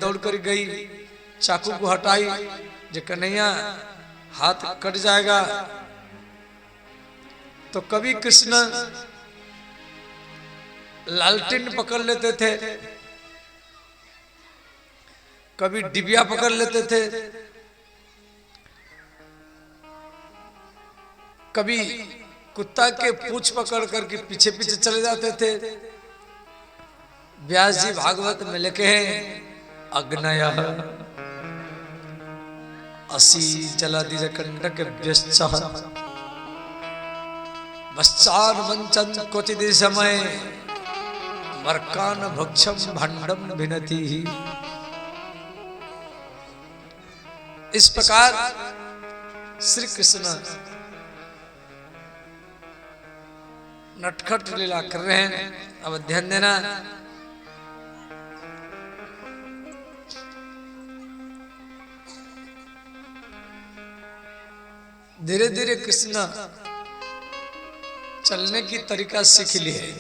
दौड़ कर गई, चाकू को हटाई, जो कन्हैया हाथ कट जाएगा। तो कभी कृष्ण लालटेन पकड़ लेते थे, कभी डिबिया पकड़ लेते थे, कभी कुत्ता के पूंछ पकड़ करके पीछे पीछे चले जाते थे। व्यास जी भागवत में लिखे हैं, अग्नय असी जलादिज कंडक व्यश्च वश्चान वंचन क्वचिद समय मर्कान भक्षम भंडम भिनति। इस प्रकार श्री कृष्ण नटखट लीला कर रहे हैं। अब ध्यान देना, धीरे धीरे कृष्ण चलने की तरीका सीख लिए।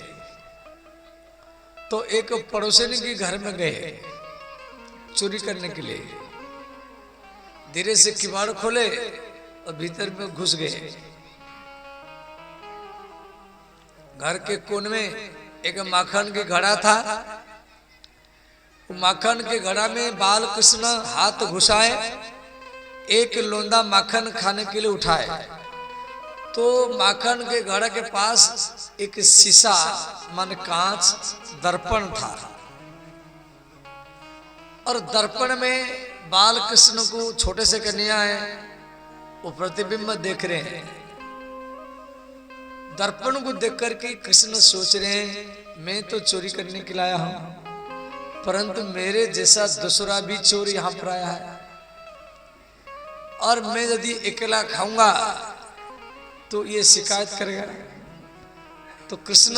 तो एक पड़ोसिन के घर में गए चोरी करने के लिए। धीरे से किवाड़ खोले और भीतर में घुस गए। घर के कोन में एक माखन की घड़ा था। माखन के घड़ा में बाल कृष्ण हाथ घुसाए, एक लोंदा माखन खाने के लिए उठाए। तो माखन के घड़ा के पास एक शीशा मन कांच दर्पण था, और दर्पण में बाल कृष्ण को छोटे से कन्हैया है, वो प्रतिबिंब देख रहे हैं। दर्पण को देख करके कृष्ण सोच रहे हैं, मैं तो चोरी करने के लिए आया हूं, परंतु मेरे जैसा दूसरा भी चोर यहां पर आया है, और मैं यदि अकेला खाऊंगा तो ये शिकायत करेगा। तो कृष्ण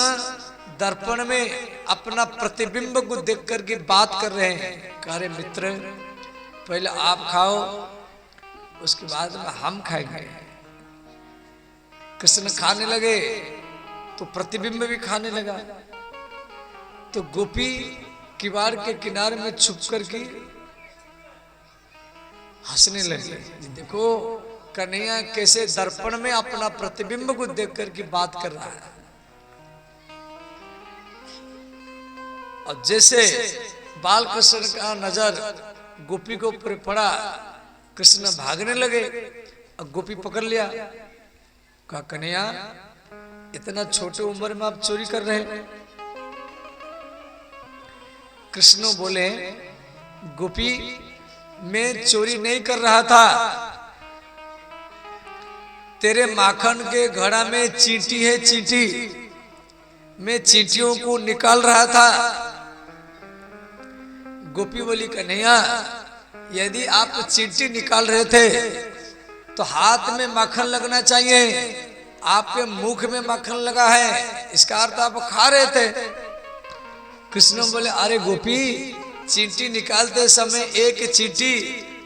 दर्पण में अपना प्रतिबिंब को देख करके बात कर रहे हैं। कह रहे मित्र, पहले आप खाओ, उसके बाद में हम खाएंगे। कृष्ण खाने लगे तो प्रतिबिंब भी खाने लगा। तो गोपी किवाड़ के किनारे में छुप करके हंसने लगे। देखो कन्हैया कैसे दर्पण में अपना प्रतिबिंब को देख करके बात कर रहा है। और जैसे बाल कृष्ण का नजर गोपी को ऊपर पड़ा, कृष्ण भागने लगे और गोपी पकड़ लिया। कहा कन्हैया, इतना छोटे उम्र में आप चोरी कर रहे हैं? कृष्ण बोले, गोपी मैं चोरी नहीं कर रहा था, तेरे माखन के घड़ा में चींटी है, चींटी, मैं चींटियों को निकाल रहा था। गोपी बोली कन्हैया, यदि आप चींटी निकाल रहे थे तो हाथ में माखन लगना चाहिए, आपके मुख में माखन लगा है, इसका अर्थ आप खा रहे थे। कृष्ण बोले, अरे गोपी, चींटी निकालते समय एक चींटी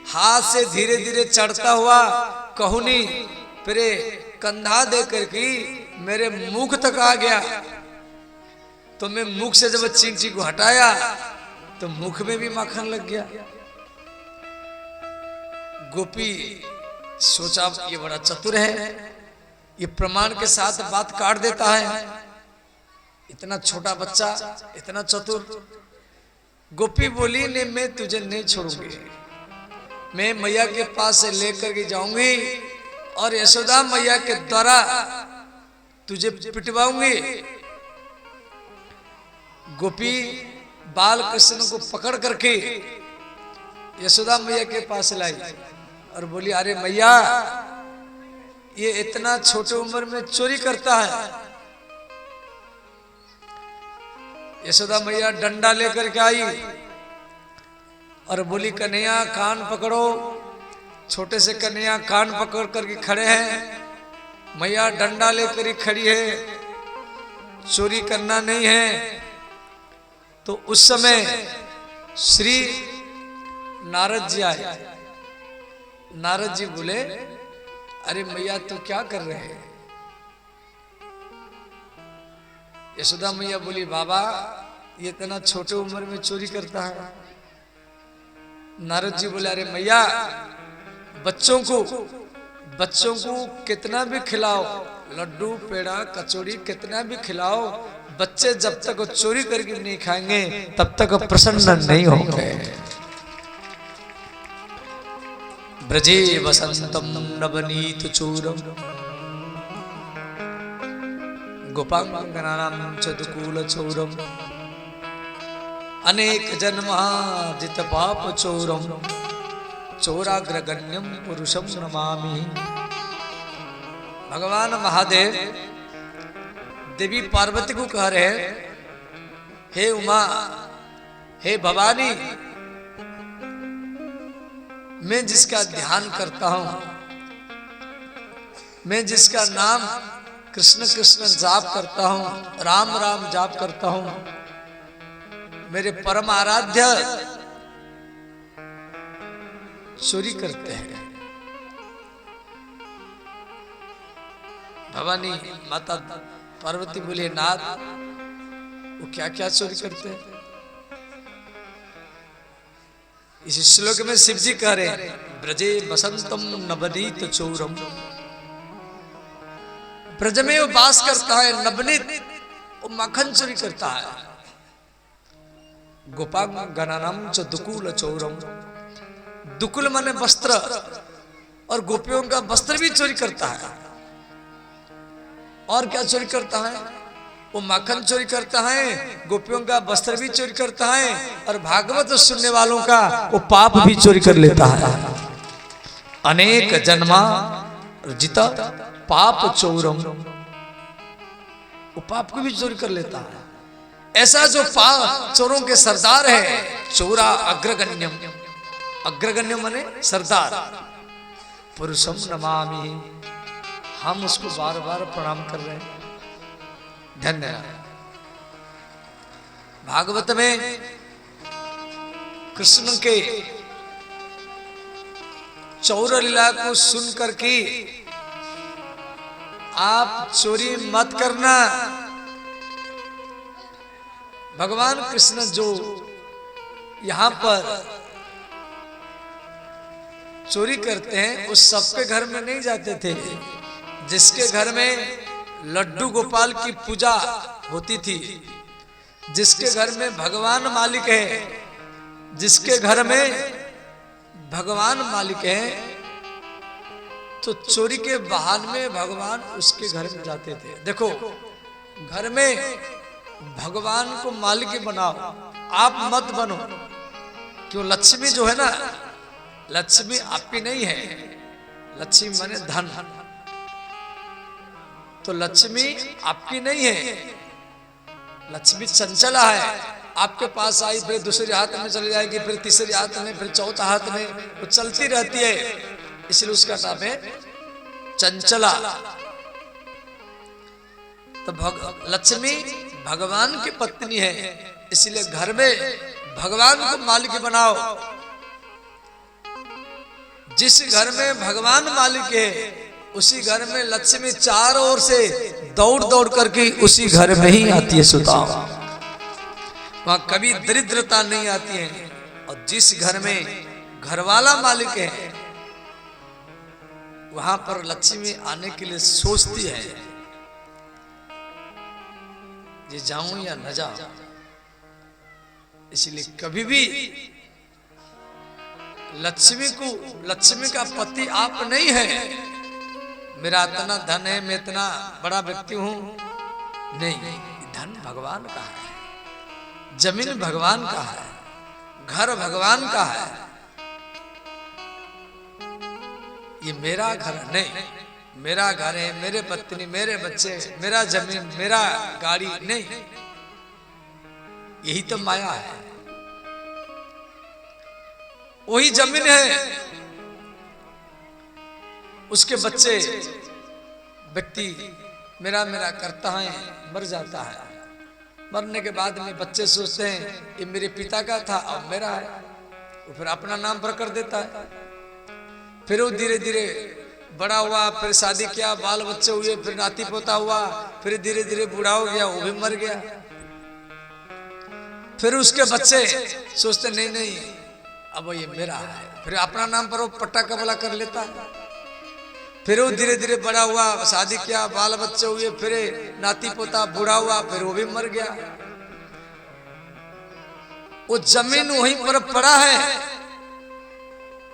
हाथ से धीरे धीरे चढ़ता हुआ कहुनी फिर कंधा दे करके मेरे मुख तक आ गया। तो मैं मुख से जब चींटी को हटाया तो मुख में भी माखन लग गया। गोपी सोचा ये बड़ा चतुर है, ये प्रमाण के साथ बात काट देता है। इतना छोटा बच्चा, इतना चतुर। गोपी बोली, नहीं मैं तुझे नहीं छोड़ूंगी, मैं मैया के पास से लेकर के जाऊंगी और यशोदा मैया के द्वारा तुझे पिटवाऊंगी। गोपी बाल कृष्ण को पकड़ करके यशोदा मैया के पास लाई और बोली, अरे मैया, ये इतना छोटे उम्र में चोरी करता है। यशोदा मैया डंडा लेकर के आई और बोली, कन्हैया कान पकड़ो। छोटे से कन्हैया कान पकड़ करके खड़े हैं, मैया डंडा लेकर ही खड़ी है, चोरी करना नहीं है। तो उस समय श्री नारद जी आए। नारद जी बोले, अरे मैया तो क्या कर रहे हैं? यशोदा मैया बोली, बाबा ये इतना छोटे उम्र में चोरी करता है। नारद जी बोले, अरे मैया, बच्चों को कितना भी खिलाओ, लड्डू पेड़ा कचौड़ी कितना भी खिलाओ, बच्चे जब तक चोरी करके नहीं खाएंगे तब तक प्रसन्न नहीं होंगे। ब्रजे वसंतम नवनीत चूरम गोपांगनानां चतुकूल चौरम अनेक जन्माजित पाप चौरम चौराग्रगण्यम पुरुषम नमामि। भगवान महादेव देवी पार्वती को कह रहे हैं, हे उमा, हे भवानी, मैं जिसका ध्यान करता हूं, मैं जिसका नाम कृष्ण कृष्ण जाप करता हूं, राम राम जाप करता हूं, मेरे परम आराध्य चोरी करते हैं। भवानी माता पार्वती बोले, नाथ, वो क्या क्या चोरी करते हैं? इस श्लोक में शिव जी कह रहे हैं, ब्रजे बसंतम नवनीत चौरम, ब्रज में वो वास करता है, नवनीत वो मक्खन चोरी करता है। गोपांगनानां च दुकूल चौरम, दुकुल माने वस्त्र, और गोपियों का वस्त्र भी चोरी करता है। और क्या चोरी करता है? वो माखन चोरी करता है, गोपियों का वस्त्र भी चोरी करता है, और भागवत सुनने वालों का वो पाप भी चोरी कर लेता है। अनेक जन्मा जिता पाप चौरम, वो पाप को भी चोरी कर लेता है। ऐसा जो चोरों के सरदार है, चोरा अग्रगण्यम, अग्रगण्यम माने सरदार, पुरुषम नमामि, हम उसको बार बार प्रणाम कर रहे हैं। धन्यवाद। भागवत में कृष्ण के चौर लीला को सुन करके आप चोरी मत करना। भगवान कृष्ण जो यहां पर चोरी करते हैं, उस सबके घर में नहीं जाते थे। जिसके घर में लड्डू गोपाल की पूजा होती थी, जिसके घर में भगवान मालिक है, जिसके घर में भगवान मालिक है, तो चोरी के बहाने में भगवान उसके घर में जाते थे। देखो, घर में भगवान को मालिक बनाओ, आप मत बनो। क्यों? लक्ष्मी जो है ना, लक्ष्मी आपकी नहीं है। लक्ष्मी माने धन, तो लक्ष्मी आपकी नहीं है। लक्ष्मी चंचला है, आपके पास आई, फिर दूसरे हाथ में चली जाएगी, फिर तीसरे हाथ में, फिर चौथा हाथ में, वो चलती रहती है। इसलिए उसका नाम है चंचला। तो लक्ष्मी भगवान की पत्नी है, इसलिए घर में भगवान को मालिक बनाओ। जिस घर में भगवान मालिक है, उसी घर में लक्ष्मी चारों ओर से दौड़ दौड़ करके उसी घर में ही आती है। सुताओ, वहां कभी दरिद्रता नहीं आती है। और जिस घर में घरवाला मालिक है, वहां पर लक्ष्मी आने के लिए सोचती है, ये जाऊं या न जाऊं। इसलिए कभी भी लक्ष्मी का पति आप नहीं है, मेरा इतना धन है, मैं इतना बड़ा व्यक्ति हूं, नहीं। धन भगवान का है, जमीन भगवान का है, घर भगवान का है। ये मेरा घर नहीं, मेरा घर है, मेरे पत्नी, मेरे बच्चे, मेरा जमीन, मेरा गाड़ी नहीं। यही तो माया है। वही जमीन है, उसके बच्चे, व्यक्ति मेरा मेरा करता है, मर जाता है। मरने के बाद में बच्चे सोचते हैं ये मेरे पिता का था, अब मेरा है। वो फिर अपना नाम पर कर देता है। फिर वो धीरे धीरे बड़ा हुआ, फिर शादी किया, बाल बच्चे हुए, फिर नाती पोता हुआ, फिर धीरे धीरे बूढ़ा हो गया, वो भी मर गया। फिर उसके बच्चे सोचते नहीं नहीं, अब ये मेरा है। फिर अपना नाम पर वो पट्टा कबला कर लेता है। फिर वो धीरे धीरे बड़ा हुआ, शादी किया, बाल बच्चे हुए, फिर नाती पोता बूढ़ा हुआ, फिर वो भी मर गया। वो जमीन वहीं पर पड़ा है।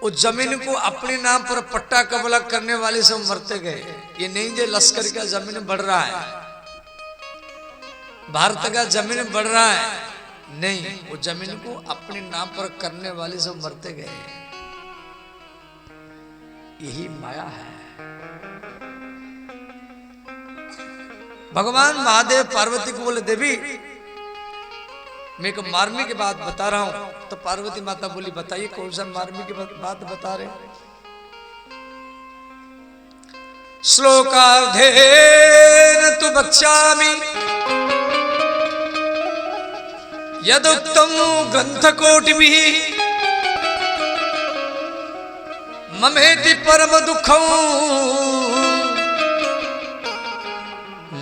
उस जमीन को अपने नाम पर पट्टा कबला करने वाले सब मरते गए। ये नहीं जो लश्कर का जमीन बढ़ रहा है, भारत का जमीन बढ़ रहा है, नहीं, वो जमीन को अपने नाम पर करने वाले सब मरते गए। यही माया है। भगवान महादेव पार्वती को बोले, देवी मैं एक मार्मी की बात बता रहा हूं। तो पार्वती माता बोली, बताइए कौन सा मार्मी की बात बता रहे? श्लोकार्धेन तु वक्ष्यामि यदुक्तं ग्रंथकोटिभिः ममेति परम दुःखं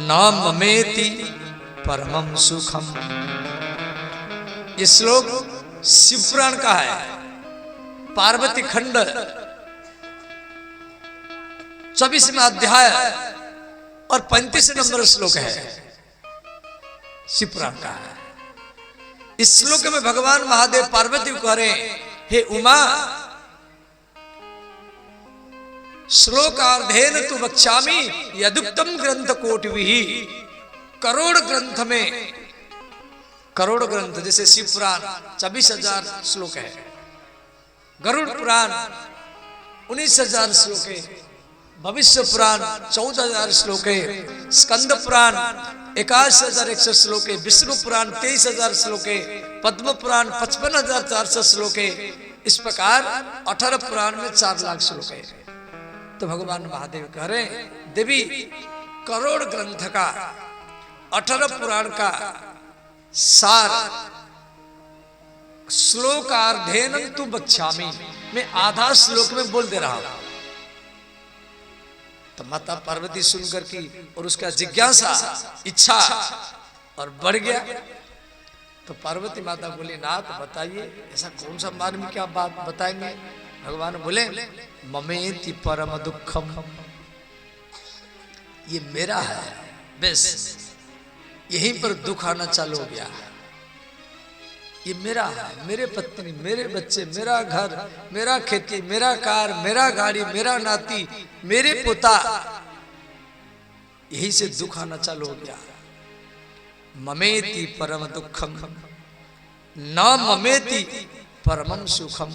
न ममेति परमं सुखम। ये श्लोक शिवपुराण का है, पार्वती खंड 24वां अध्याय और 35 नंबर श्लोक है, शिवपुराण का है। इस श्लोक में भगवान महादेव पार्वती को कह रहे हैं, हे उमा, श्लोकार्धेन तु वक्ष्यामि यदुक्तम ग्रंथ कोटिभिः। करोड़ ग्रंथ में, करोड़ ग्रंथ जैसे शिव पुराण 24,000 श्लोक है, गरुड़ पुराण 19,000 श्लोक है, भविष्य पुराण 14,000 श्लोक है, स्कंद पुराण 81,100 श्लोक है, विष्णु पुराण 23,000 श्लोक है, पद्म पुराण 55,400 श्लोक है। इस प्रकार 18 पुराण में 4 लाख श्लोक है। तो भगवान महादेव कह रहे हैं, देवी करोड़ ग्रंथ का 18 पुराण का सार श्लोकार्धेन तु वक्ष्यामि, मैं आधा श्लोक में बोल दे रहा हूं। तो माता पार्वती सुनकर की और उसका जिज्ञासा, इच्छा और बढ़ गया। तो पार्वती माता बोली, नाथ बताइए ऐसा कौन सा मार्मी क्या बात बताएंगे? भगवान बोले, ममेति परम दुखम, ये मेरा है, बस यहीं पर दुख आना चालू हो गया। ये मेरा है, मेरे पत्नी, मेरे बच्चे, मेरा घर, मेरा खेती, मेरा कार, मेरा गाड़ी, मेरा नाती, मेरे पोता, यही से दुख आना चालू हो गया। ममेति परम दुखम न ममेति परमम सुखम।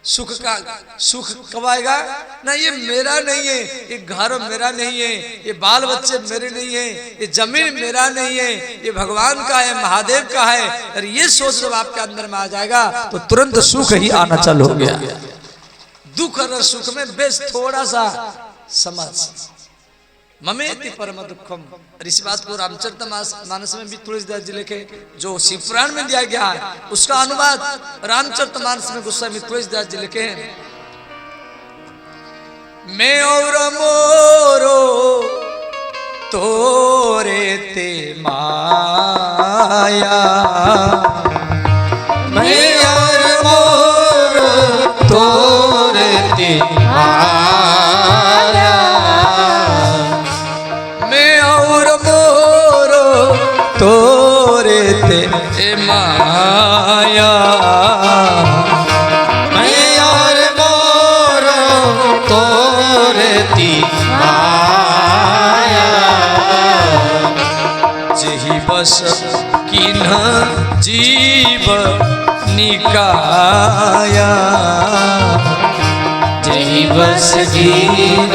सुख का सुख कब आएगा? ना ये मेरा नहीं है, ये घर मेरा नहीं है, ये बाल बच्चे मेरे नहीं है, ये जमीन मेरा नहीं है, ये भगवान का है, महादेव का है। और ये सोच जब आपके अंदर में आ जाएगा तो तुरंत सुख ही आना चालू हो गया। दुख और सुख में बेस थोड़ा सा समझ। ममेति परम दुखम। और इस बात को रामचरितमानस में भी तुलसीदास जी लिखे, जो शिवपुराण में दिया गया है उसका अनुवाद रामचरितमानस में गोस्वामी तुलसीदास जी लिखे हैं। मैं और मोरो तोरे ते माया, मैं और मोरो तोरे ते माया, तोरे ते माया, मैं और मोरो तोरे ती माया, जही बस किन्ह जीव निकाया, जही बस किन्ह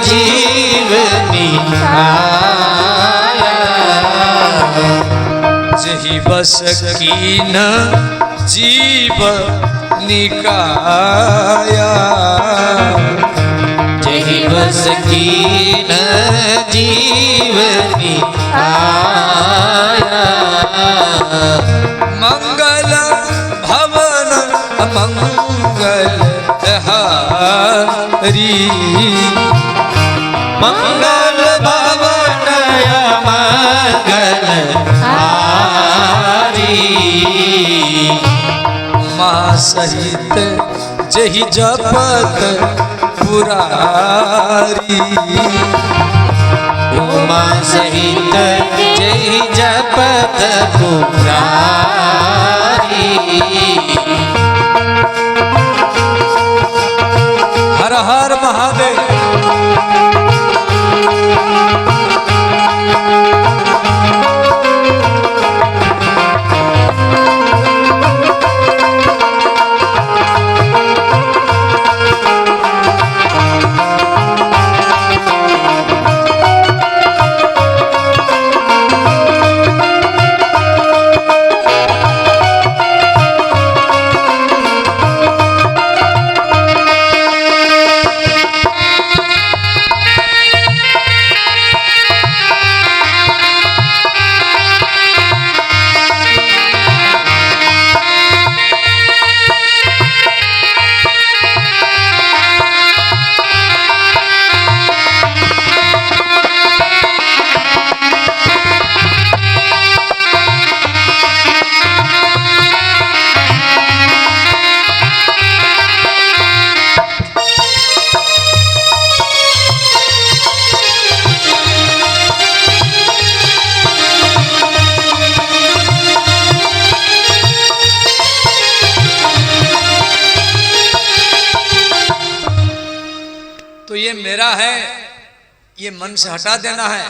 जीव निकाया, जही बस कीन जीव निकाया, जही बस कीन जीव निकाया, मंगल भवन मंगल हरि, मंगल भवन मंगल हरि, सहित जही जपत पुरारी। उमा सहित जही जपत पुरारी। हर हर महादेव। तो ये मेरा है, ये मन से हटा देना है,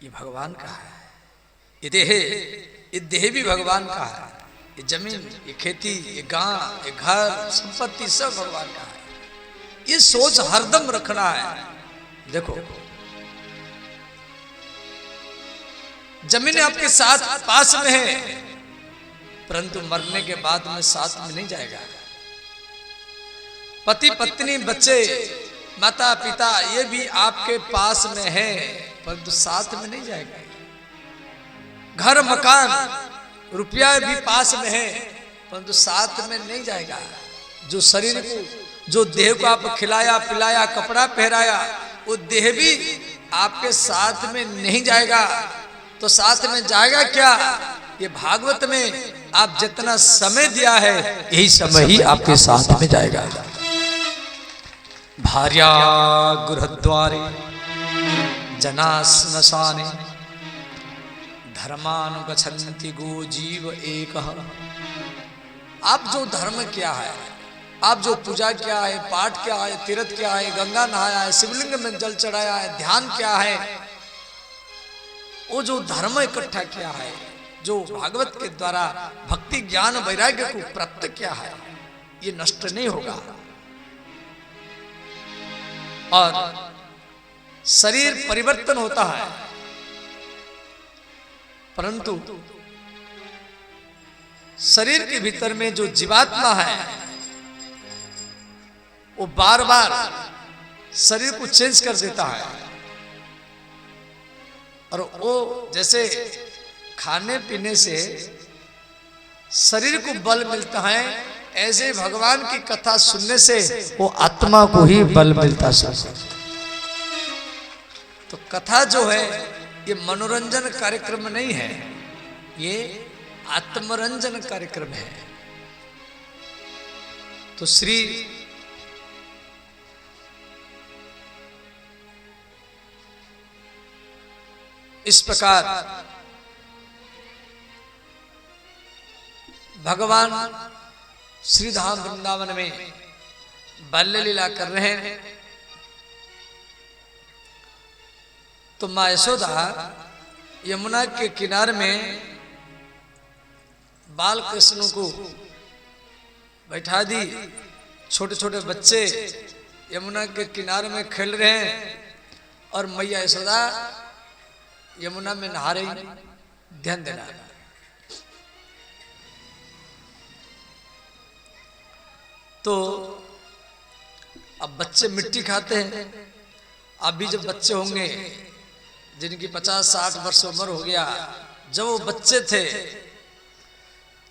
ये भगवान का है। ये देह भी भगवान का है। ये जमीन, ये खेती, ये गांव, ये घर, संपत्ति सब भगवान का है। ये सोच हरदम रखना है। देखो जमीन आपके साथ पास में है, परंतु मरने के बाद में साथ में नहीं जाएगा। पति पत्नी बच्चे माता पिता ये भी आपके पास में है, परंतु साथ में नहीं जाएगा। घर मकान रुपया भी पास में है, परंतु साथ में नहीं जाएगा। जो शरीर को, जो देह को आप खिलाया पिलाया कपड़ा पहराया, वो देह भी आपके साथ में नहीं जाएगा। तो साथ में जाएगा क्या? ये भागवत में आप जितना समय दिया है, यही समय ही आपके साथ में जाएगा। भार्या गृहद्वारे जना स्मशाने धर्मानुगच्छन्ति गो जीव एक। आप जो धर्म क्या है, आप जो पूजा क्या है, पाठ क्या है, तीर्थ क्या है, गंगा नहाया है, शिवलिंग में जल चढ़ाया है, ध्यान क्या है, वो जो धर्म इकट्ठा किया है, जो भागवत के द्वारा भक्ति ज्ञान वैराग्य को प्राप्त किया है, ये नष्ट नहीं होगा। और शरीर परिवर्तन होता है, परंतु शरीर के भीतर में जो जीवात्मा है, वो बार बार शरीर को चेंज कर देता है। और वो जैसे खाने पीने से शरीर को बल मिलता है, ऐसे भगवान की कथा सुनने से वो आत्मा को ही बल मिलता है। तो कथा जो है ये मनोरंजन कार्यक्रम नहीं है, ये आत्मरंजन कार्यक्रम है। तो श्री इस प्रकार भगवान श्री धाम वृंदावन में बाल्य लीला कर रहे हैं। तो माँ यशोदा यमुना के किनारे में बाल कृष्ण को बैठा दी। छोटे छोटे बच्चे यमुना के किनारे में खेल रहे हैं और मैया यशोदा यमुना में नहा रही। ध्यान देना। तो अब बच्चे मिट्टी खाते हैं। अभी जब बच्चे होंगे जिनकी 50-60 वर्ष उम्र हो गया, जब वो बच्चे थे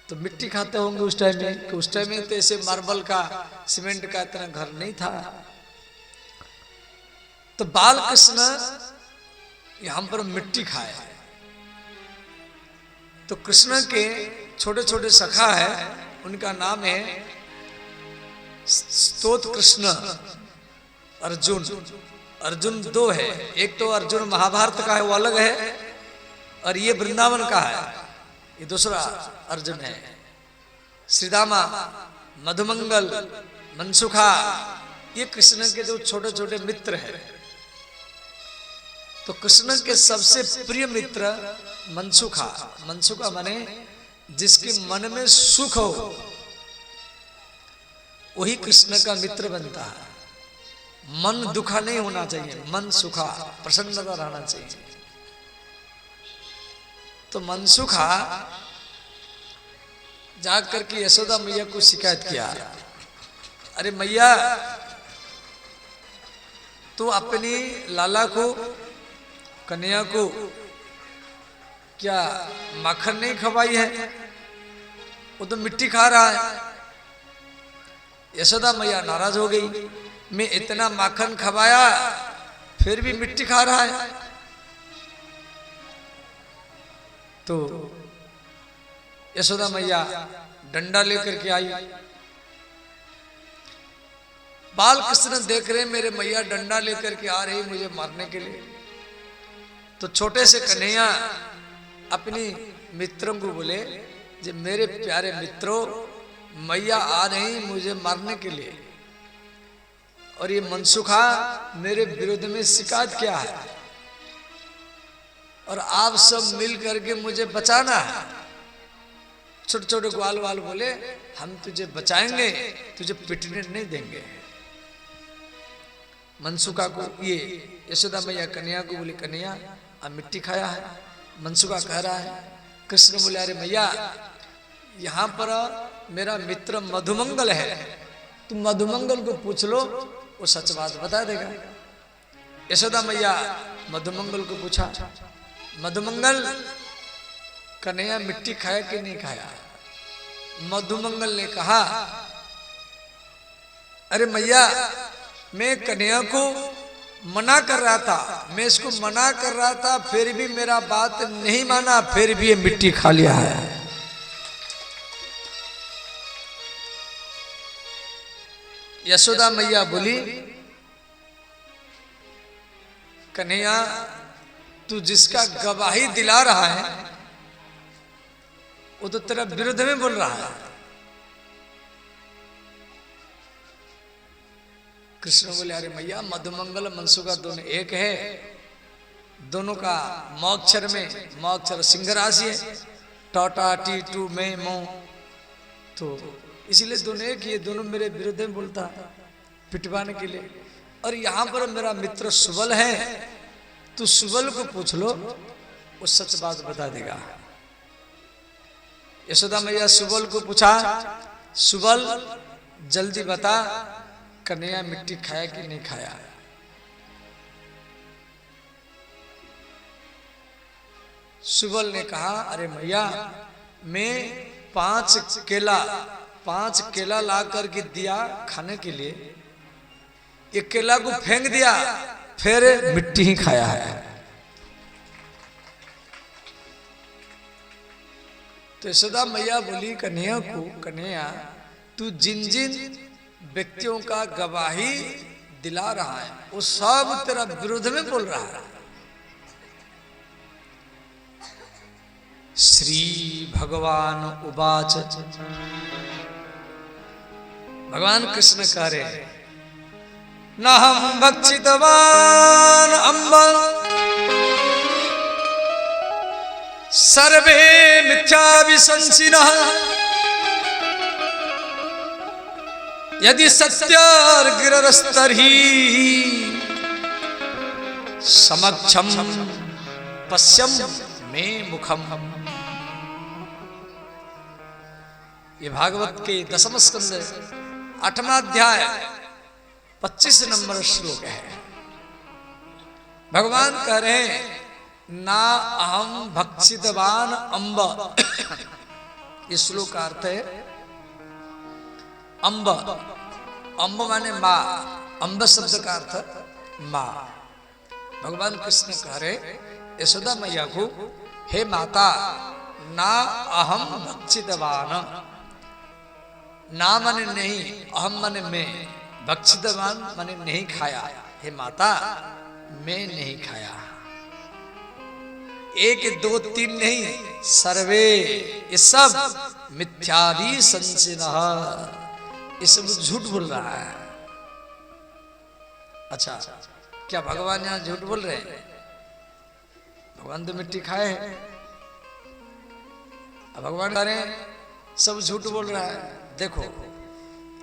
तो मिट्टी खाते होंगे उस टाइम में, कि उस टाइम में तो ऐसे मार्बल का सीमेंट का इतना घर नहीं था। तो बाल कृष्ण यहाँ पर मिट्टी खाए। तो कृष्ण के छोटे छोटे सखा है, उनका नाम है स्तोत्र कृष्ण अर्जुन। अर्जुन दो है, एक तो अर्जुन महाभारत का है, वो अलग है, और ये वृंदावन का है, ये दूसरा अर्जुन है। श्रीदामा, मधुमंगल, मनसुखा, ये कृष्ण के जो छोटे छोटे मित्र हैं। तो कृष्ण के सबसे प्रिय मित्र मनसुखा। मनसुखा माने जिसके मन में सुख हो, वही कृष्ण का मित्र बनता है। मन दुखा नहीं होना चाहिए, मन सुखा, प्रसन्नता रहना चाहिए। तो मनसुखा जाकर के यशोदा मैया को शिकायत किया, अरे मैया, तो अपनी लाला को, कन्हैया को क्या माखन नहीं खवाई है? वो तो मिट्टी खा रहा है। यशोदा मैया नाराज हो गई, मैं इतना माखन खवाया फिर भी मिट्टी खा रहा है। तो यशोदा मैया डंडा लेकर के आई। बाल कृष्ण देख रहे मेरे मैया डंडा लेकर के आ रही मुझे मारने के लिए। तो छोटे से कन्हैया अपनी मित्रों को बोले, जे मेरे प्यारे मित्रों, मैया आ रही मुझे मारने के लिए, और ये मनसुखा मेरे विरुद्ध में शिकायत किया है, और आप सब मिल करके मुझे बचाना है। छोटे छोटे ग्वाल वाल बोले, हम तुझे बचाएंगे, तुझे पिटने नहीं देंगे। मनसुखा को, ये यशोदा मैया कन्हैया को बोले, कन्हैया अब मिट्टी खाया है। मनसुखा कह रहा है, कृष्ण बोले, अरे मैया, यहाँ पर मेरा मित्र मधुमंगल है, तुम मधुमंगल को पूछ लो, वो सच बात बता देगा। यशोदा मैया मधुमंगल को पूछा, मधुमंगल, कन्हैया मिट्टी खाया कि नहीं खाया? मधुमंगल ने कहा, अरे मैया, मैं कन्हैया को मना कर रहा था, मैं इसको मना कर रहा था, फिर भी मेरा बात नहीं माना, फिर भी ये मिट्टी खा लिया है। यशोदा मैया बोली, कन्हैया, तू जिसका गवाही दिला रहा है वो तो तेरा विरुद्ध में बोल रहा है। कृष्ण बोले, अरे मैया, मधुमंगल मनसुखा दोनों एक है, दोनों का मौक्षर में, मौक्षर सिंह राशि है, टाटा टी टू में मो, तो इसलिए दोनों एक, ये दोनों मेरे विरुद्ध में बोलता पिटवाने के लिए। और यहाँ पर मेरा मित्र सुबल है, तू सुबल को पूछ लो, वो सच बात बता देगा। यशोदा मैया सुबल को पूछा, सुबल जल्दी बता, कन्हैया मिट्टी खाया कि नहीं खाया? सुबल ने कहा, अरे मैया, मैं 5 केला ला करके दिया खाने के लिए, ये केला को फेंक दिया, फिर मिट्टी ही खाया है। तो यशोदा मैया बोली कन्हैया को, कन्हैया, तू जिन जिन व्यक्तियों का गवाही दिला रहा है वो सब तेरा विरोध में बोल रहा है। श्री भगवान उवाच, भगवान कृष्ण कह रहे, न हम भक्षितवान अम्ब सर्वे मिथ्याभिशंसिनः यदि सत्यार्गिरस्तर्हि समक्षम पश्यम मे मुखम। ये भागवत के 10वें स्कंद 8वां अध्याय 25 नंबर श्लोक है। भगवान कह रहे हैं, ना अहम भक्षितवान अम्ब। इस श्लोक का अर्थ है अम्ब। अम्ब माने माँ, अम्ब शब्द का अर्थ माँ। भगवान कृष्ण कह रहे यशोदा मैया को, हे माता, ना अहम भक्षितवान, ना माने नहीं, अहम माने मैं, भक्षितवान माने नहीं खाया। हे माता, मैं नहीं खाया। एक दो तीन नहीं, सर्वे, ये सब मिथ्यादि संचिनः, ये सब झूठ बोल रहा है। अच्छा, क्या भगवान यहां झूठ बोल रहे हैं? भगवान तो मिट्टी खाए हैं। अब भगवान कह रहे हैं सब झूठ बोल रहा है। देखो,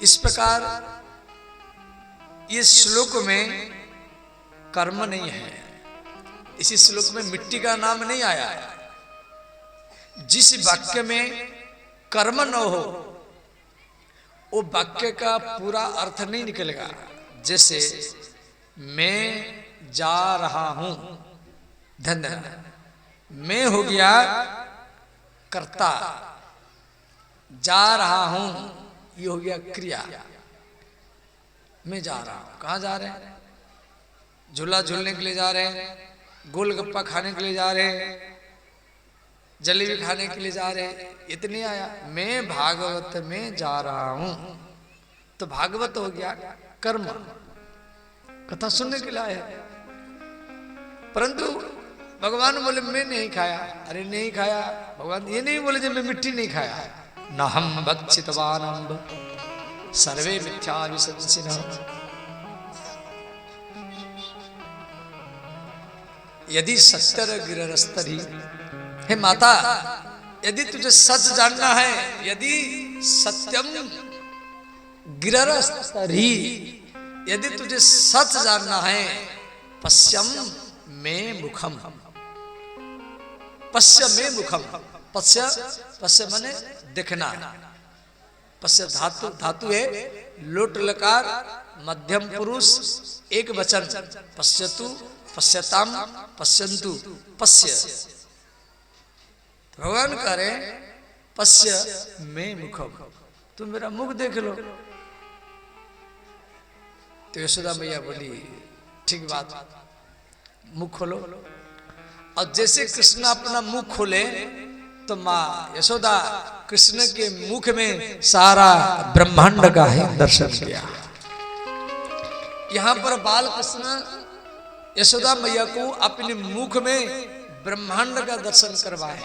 इस प्रकार इस श्लोक में कर्म नहीं है। इसी श्लोक में मिट्टी का नाम नहीं आया। जिस वाक्य में कर्म न हो, वो वाक्य का पूरा अर्थ नहीं निकलेगा। जैसे मैं जा रहा हूं, धन्यवाद, मैं हो गया कर्ता, जा रहा हूं ये हो गया क्रिया। मैं जा रहा हूं, कहां जा रहे हैं? झूला झूलने के लिए जा रहे हैं, गोलगप्पा खाने के लिए जा रहे हैं, जलेबी खाने के लिए जा रहे हैं, इतने आया। मैं भागवत में जा रहा हूं, तो भागवत हो गया कर्म, कथा सुनने के लिए आया। परंतु भगवान बोले मैं नहीं खाया। अरे नहीं खाया, भगवान ये नहीं बोले जब मैं मिट्टी नहीं खाया। न हम भक्षितवानम्ब सर्वे मिथ्या विसंसिनः। यदि सत्यर गिरस्तरी, हे माता, यदि तुझे सच जानना है, यदि सत्यम गिरस्तरी, यदि तुझे सच जानना है, पश्यम में मुखम, पश्य में मुखम। पश्य, पश्य माने देखना। पश्य धातु, धातु है लोट लकार मध्यम पुरुष एक वचन। पश्यतु, पश्यताम, पश्यन्तु, पश्य। भगवान कह रहे पश्य में मुखम, तुम मेरा मुख देख लो। तो यशोदा मैया बोली ठीक बात, मुख खोलो। और जैसे कृष्ण अपना मुख खोले तो माँ यशोदा कृष्ण के मुख में सारा ब्रह्मांड का ही दर्शन किया। यहां पर बाल कृष्ण यशोदा मैया को अपने मुख में ब्रह्मांड का दर्शन करवाए।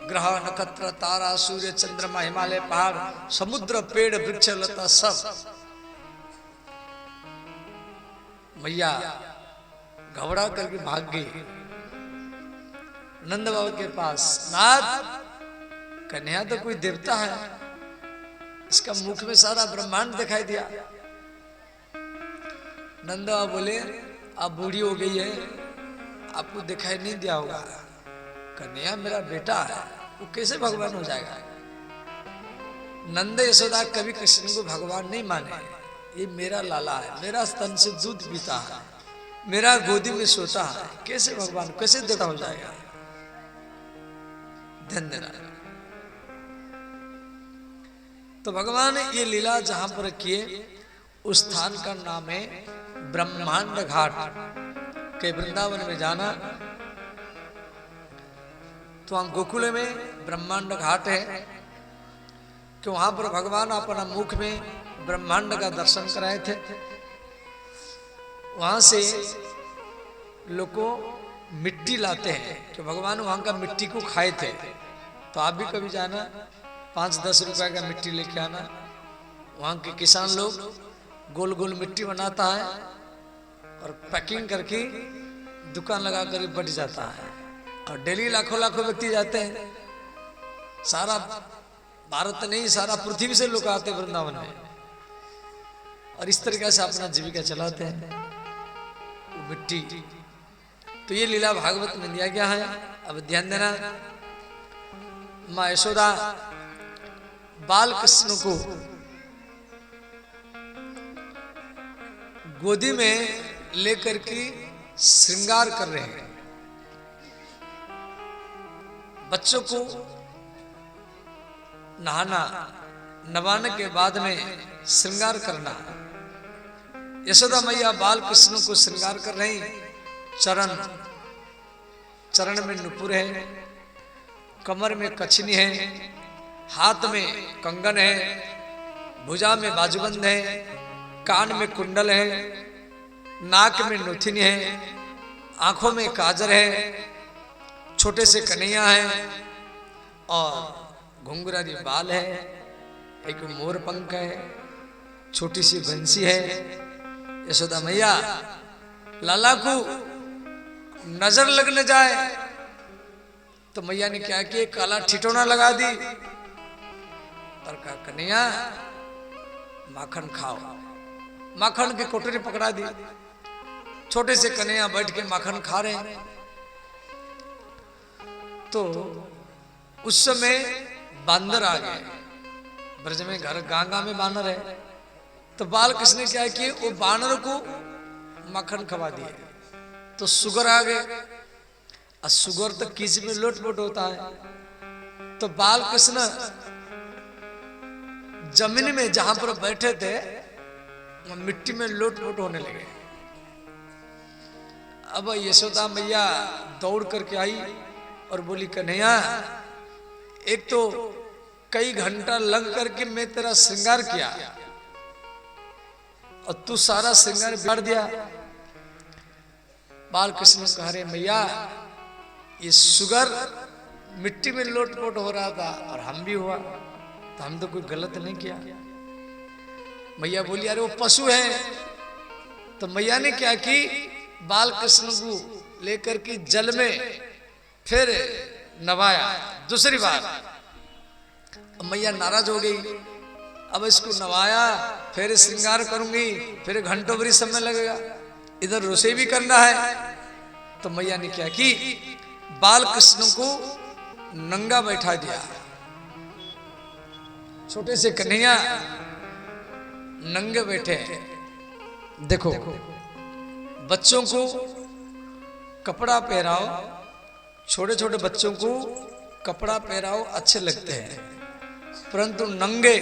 ग्रह, नक्षत्र, तारा, सूर्य, चंद्रमा, हिमालय, पहाड़, समुद्र, पेड़, वृक्ष, लता सब। मैया घबरा करके भाग गई नंद बाबा के पास। नाथ, कन्हैया तो कोई देवता है, इसका मुख में सारा ब्रह्मांड दिखाई दिया। नंद बाबा बोले आप बूढ़ी हो गई है, आपको दिखाई नहीं दिया होगा। कन्हैया मेरा बेटा है, वो कैसे भगवान हो जाएगा? नंद यशोदा कभी कृष्ण को भगवान नहीं माने। ये मेरा लाला है, मेरा स्तन से दूध पीता है, मेरा गोदी में सोता है, कैसे भगवान, कैसे देवता हो जाएगा? धन्यवाद। तो भगवान ने ये लीला जहां पर किए, उस स्थान का नाम है ब्रह्मांड घाट। के वृंदावन में जाना तो वहां गोकुल में ब्रह्मांड घाट है कि वहां पर भगवान अपना मुख में ब्रह्मांड का दर्शन कराए थे। वहां से लोग को मिट्टी लाते हैं कि भगवान वहां का मिट्टी को खाए थे। तो आप भी कभी जाना, 5-10 रुपए का मिट्टी लेके आना। वहां के किसान लोग गोल गोल मिट्टी बनाता है और पैकिंग करके दुकान लगा कर बढ़ जाता है। और डेली लाखों लाखों व्यक्ति जाते हैं। सारा भारत नहीं, सारा पृथ्वी से लोग आते हैं वृंदावन में और इस तरीके से अपना जीविका चलाते हैं। वो मिट्टी, तो ये लीला भागवत में दिया गया है। अब ध्यान देना, माँ यशोदा बाल कृष्ण को गोदी में लेकर के श्रृंगार कर रहे हैं। बच्चों को नहाना, नवाने के बाद में श्रृंगार करना। यशोदा मैया बाल कृष्ण को श्रृंगार कर रही। चरण, चरण में नुपुर है, कमर में कछनी है, हाथ में कंगन है, भुजा में बाजूबंद है, कान में कुंडल है, नाक में नूथिन है, आंखों में काजर है, छोटे से कन्हैया है और घुंघरारी बाल है, एक मोर पंख है, छोटी सी बंसी है। यशोदा मैया लाला को नजर लग न जाए तो मैया ने क्या किया, काला ठिठौना लगा दी और कहा कन्हैया माखन खाओ। माखन की कोटरी पकड़ा दी, छोटे से कन्हैया बैठ के माखन खा रहे हैं। तो उस समय बांदर आ गए, ब्रज में घर गांगा में बानर है, तो बाल कृष्ण ने क्या किए, वो बानर को मक्खन खवा दिए। तो सुगर आ गए, और सुगर तो कीच में लोटपोट होता है। तो बाल कृष्ण जमीन में जहां पर बैठे थे वो मिट्टी में लोटपोट होने लगे। अब यशोदा मैया दौड़ करके आई और बोली कन्हैया, एक तो कई घंटा लग करके मैं तेरा श्रृंगार किया और तू सारा श्रृंगार बिगाड़ दिया। बाल कृष्ण कह रहे मैया, ये सुगर मिट्टी में लोटपोट हो रहा था और हम भी हुआ, तो हम तो कोई गलत नहीं किया। मैया बोली अरे वो पशु है। तो मैया ने क्या की, बाल कृष्ण को लेकर के जल में फिर नवाया दूसरी बार। मैया नाराज हो गई, अब इसको नवाया, फिर श्रृंगार करूंगी, फिर घंटों भरी समय लगेगा, इधर रसोई भी करना है। तो मैया ने क्या की, बाल कृष्ण को नंगा बैठा दिया। छोटे से कन्हैया नंगे बैठे हैं। देखो बच्चों को कपड़ा पहराओ, छोटे छोटे बच्चों को कपड़ा पहराओ अच्छे लगते हैं, परंतु नंगे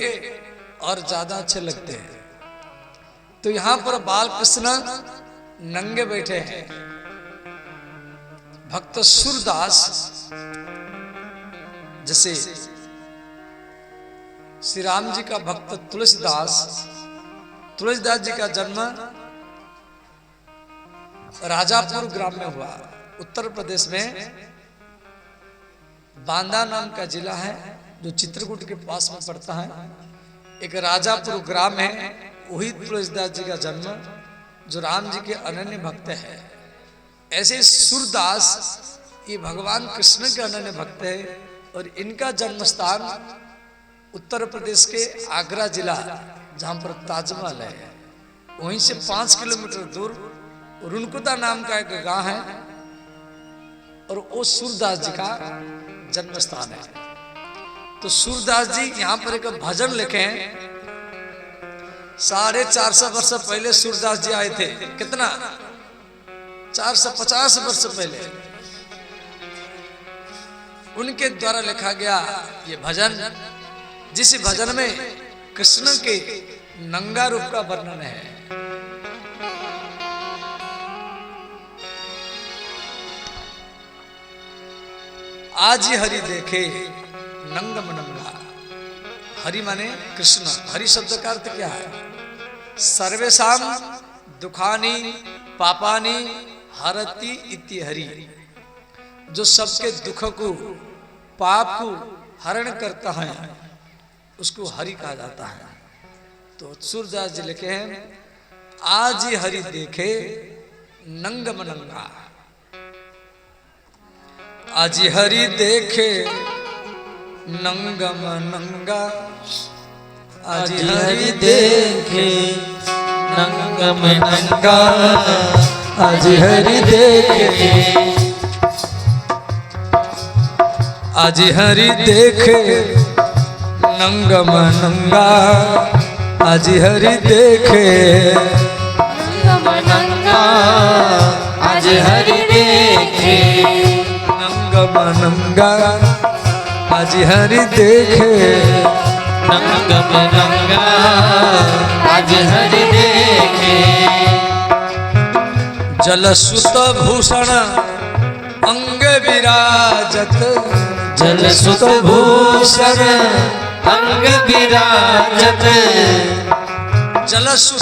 और ज्यादा अच्छे लगते हैं। तो यहां पर बाल कृष्ण नंगे बैठे हैं। भक्त सूरदास, जैसे श्री राम जी का भक्त तुलसीदास, तुलसीदास जी का जन्म राजापुर ग्राम में हुआ, उत्तर प्रदेश में बांदा नाम का जिला है जो चित्रकूट के पास में पड़ता है। एक राजापुर ग्राम है, वही तुलसीदास जी का जन्म, जो राम जी के अनन्य भक्त है। ऐसे सूरदास ये भगवान कृष्ण के अनन्य भक्त है और इनका जन्म स्थान उत्तर प्रदेश के आगरा जिला, जहां पर ताजमहल है, वहीं से 5 किलोमीटर दूर रुनकुदा नाम का एक गांव है और वो सूरदास जी का जन्म स्थान है। तो सूरदास जी यहाँ पर एक भजन लिखे हैं। 450 वर्ष पहले सूरदास जी आए थे। कितना? 450 वर्ष पहले उनके द्वारा लिखा गया ये भजन, जिस भजन में कृष्ण के नंगा रूप का वर्णन है। आज ही हरि देखे नंगम नंगा। हरि माने कृष्ण। हरि शब्द का अर्थ क्या है? सर्वेषाम दुखानी पापानी हरति इति हरि, जो सबके दुख को पाप को हरण करता है उसको हरि कहा जाता है। तो सूरदास जी लिखे हैं, आज ही हरि देखे नंगम नंगा। आज ही हरि देखे नंगम नंगा। आज हरि देखे नंगम नंगा। आज हरि देखे, आज हरि देखे नंगम नंगा। आज हरि देखे नंगम नंगा। आज हरि देखे नंगम नंगा। आज हरि देखे नंगम नंगा। आज हरि देखे जलसुत भूषण अंग विराजत। जलसुत भूषण अंग विराजत जलस्सु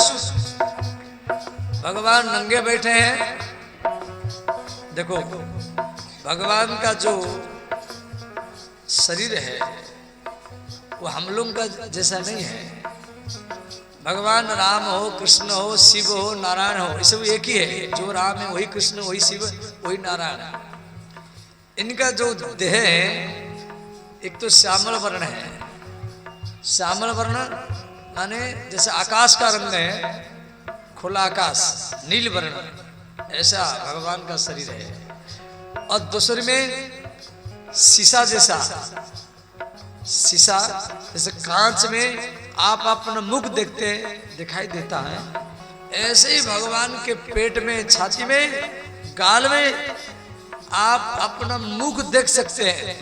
भगवान नंगे बैठे हैं। देखो भगवान का जो शरीर है वो हम लोग का जैसा नहीं है। भगवान राम हो, कृष्ण हो, शिव हो, नारायण हो, ये सब एक ही है। जो राम है वही कृष्ण, वही शिव, वही नारायण। इनका जो देह है एक तो श्यामल वर्ण है। श्यामल वर्ण माने जैसे आकाश का रंग है, खुला आकाश, नील वर्ण, ऐसा भगवान का शरीर है। और दूसरे में शीशा जैसा, शीशा जैसे कांच में आप अपना मुख देखते दिखाई देता है, ऐसे ही भगवान के पेट में, छाती में, गाल में आप अपना मुख देख सकते हैं।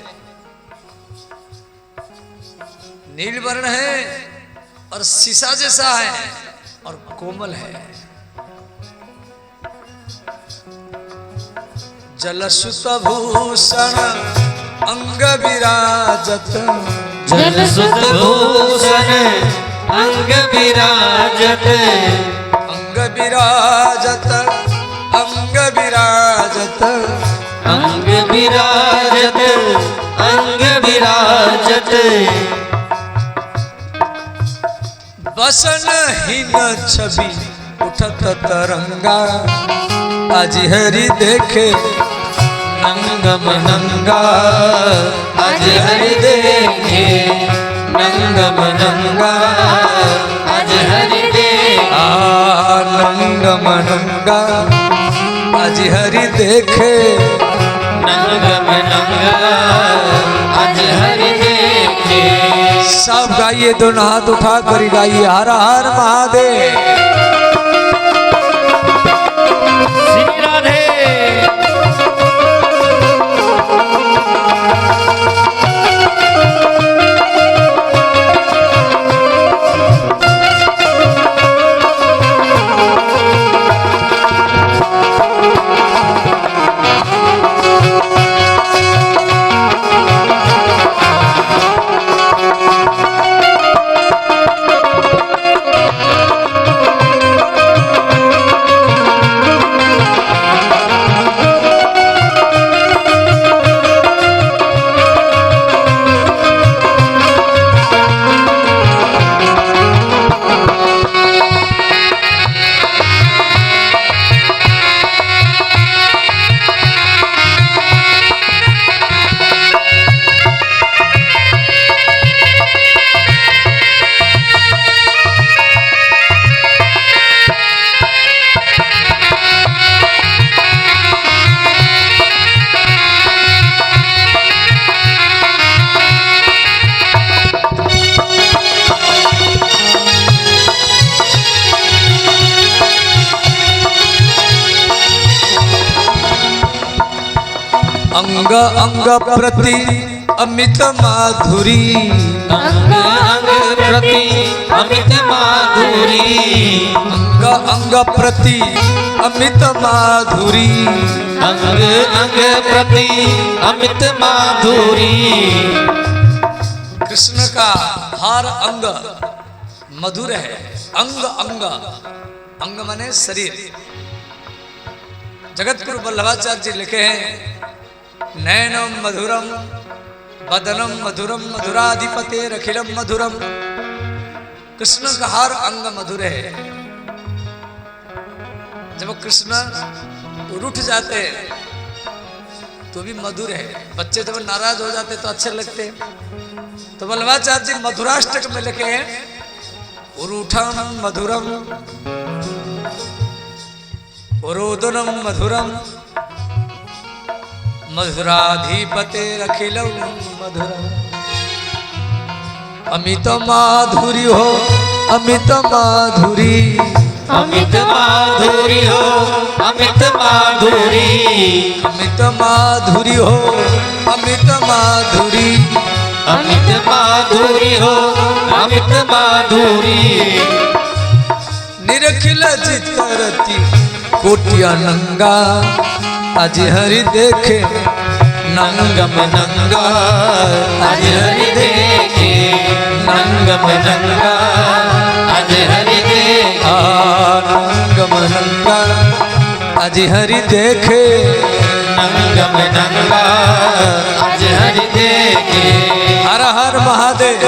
नील वर्ण है और शीशा जैसा है और कोमल है। जलसुत भूषण अंग विराजत, जलसुत भूषण अंग विराजत, अंग विराजत, अंग विराजत, अंग विराजत, अंग विराजत बसन हीन छवि उठत तरंगा, आज हरि देखे नंगम नंगा, आज हरि देखे नंगम नंगा, आज हरि देखे नंगम नंगा, आज हरि देखे नंगम नंगा, आज हरि देखे। सब गाइए, दोनों हाथ उठा कर गाइए हर हर महादेव। श्री राधे। अंग अंग प्रति अमित माधुरी, अंग अंग प्रति अमित माधुरी, अंग अंग प्रति अमित माधुरी, अंग अंग प्रति अमित माधुरी। कृष्ण का हर अंग मधुर है। अंग अंग, अंग माने शरीर। जगतगुरु वल्लभाचार्य जी लिखे हैं, नैनम मधुरम बदनम मधुरम मधुराधिपतेरखिलम मधुरम। कृष्ण का हर अंग मधुर है। जब कृष्ण रूठ जाते तो भी मधुर है। बच्चे जब नाराज हो जाते तो अच्छे लगते। तो वल्लभाचार्य जी मधुराष्टक में लिखे हैं, उरूठम मधुरम उरोदनम मधुरम मधुराधिपतेरखिलम मधुरम। अमित माधुरी हो अमित माधुरी, अमित माधुरी हो अमित माधुरी, अमित माधुरी हो अमित माधुरी, अमित माधुरी हो अमित माधुरी। निरखिल चित्तरति कोटिया नंगा, आज हरि देखे नंगम नंगा, आज हरि देखे नंगम नंगा अज हरि देखे नंगम नंगा अज हरि देखे नंगम नंगा अज हरि देखे हर हर महादेव।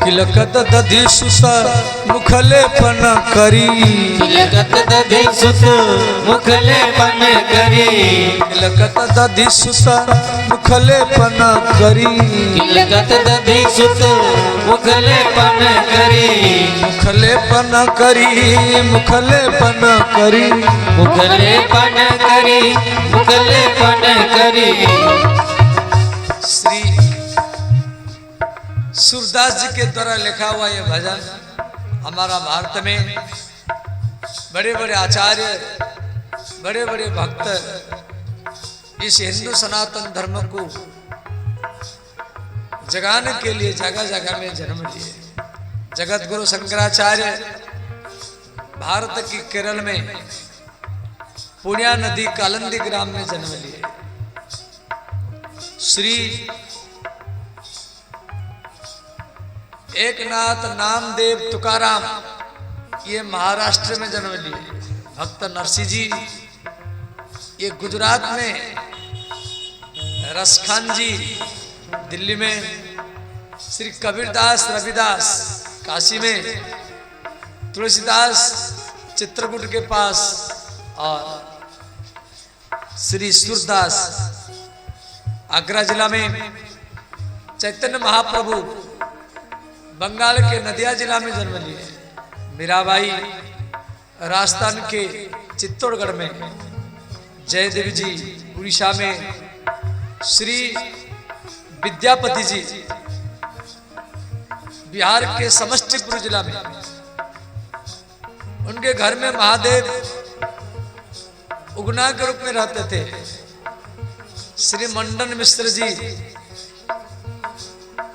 किलकत दधि सुत मुखले पन करी तिलकत दधि सुत मुखले पन करी किलकत दधि सुत मुखले पन करी तिलकत दधि सुत मुखले पन करी मुखले पन करी मुखले पन करी मुखले पन करी मुखले पन करी। श्री सूरदास जी के द्वारा लिखा हुआ यह भजन हमारा भारत में बड़े बड़े आचार्य बड़े बड़े भक्त इस हिंदू सनातन धर्म को जगाने के लिए जगह जगह में जन्म लिए। जगत गुरु शंकराचार्य भारत की केरल में पुण्या नदी कालंदी ग्राम में जन्म लिए। श्री एकनाथ नामदेव तुकाराम ये महाराष्ट्र में जन्म लिए। भक्त नरसिंह जी ये गुजरात में, रसखान जी दिल्ली में, श्री कबीरदास रविदास काशी में, तुलसीदास चित्रकूट के पास और श्री सूरदास आगरा जिला में, चैतन्य महाप्रभु बंगाल के नदिया जिला में जन्म लिए। मीराबाई राजस्थान के चित्तौड़गढ़ में, जयदेव जी उड़ीसा में, श्री विद्यापति जी बिहार के समस्तीपुर जिला में। उनके घर में महादेव उगना के रूप में रहते थे। श्री मंडन मिश्र जी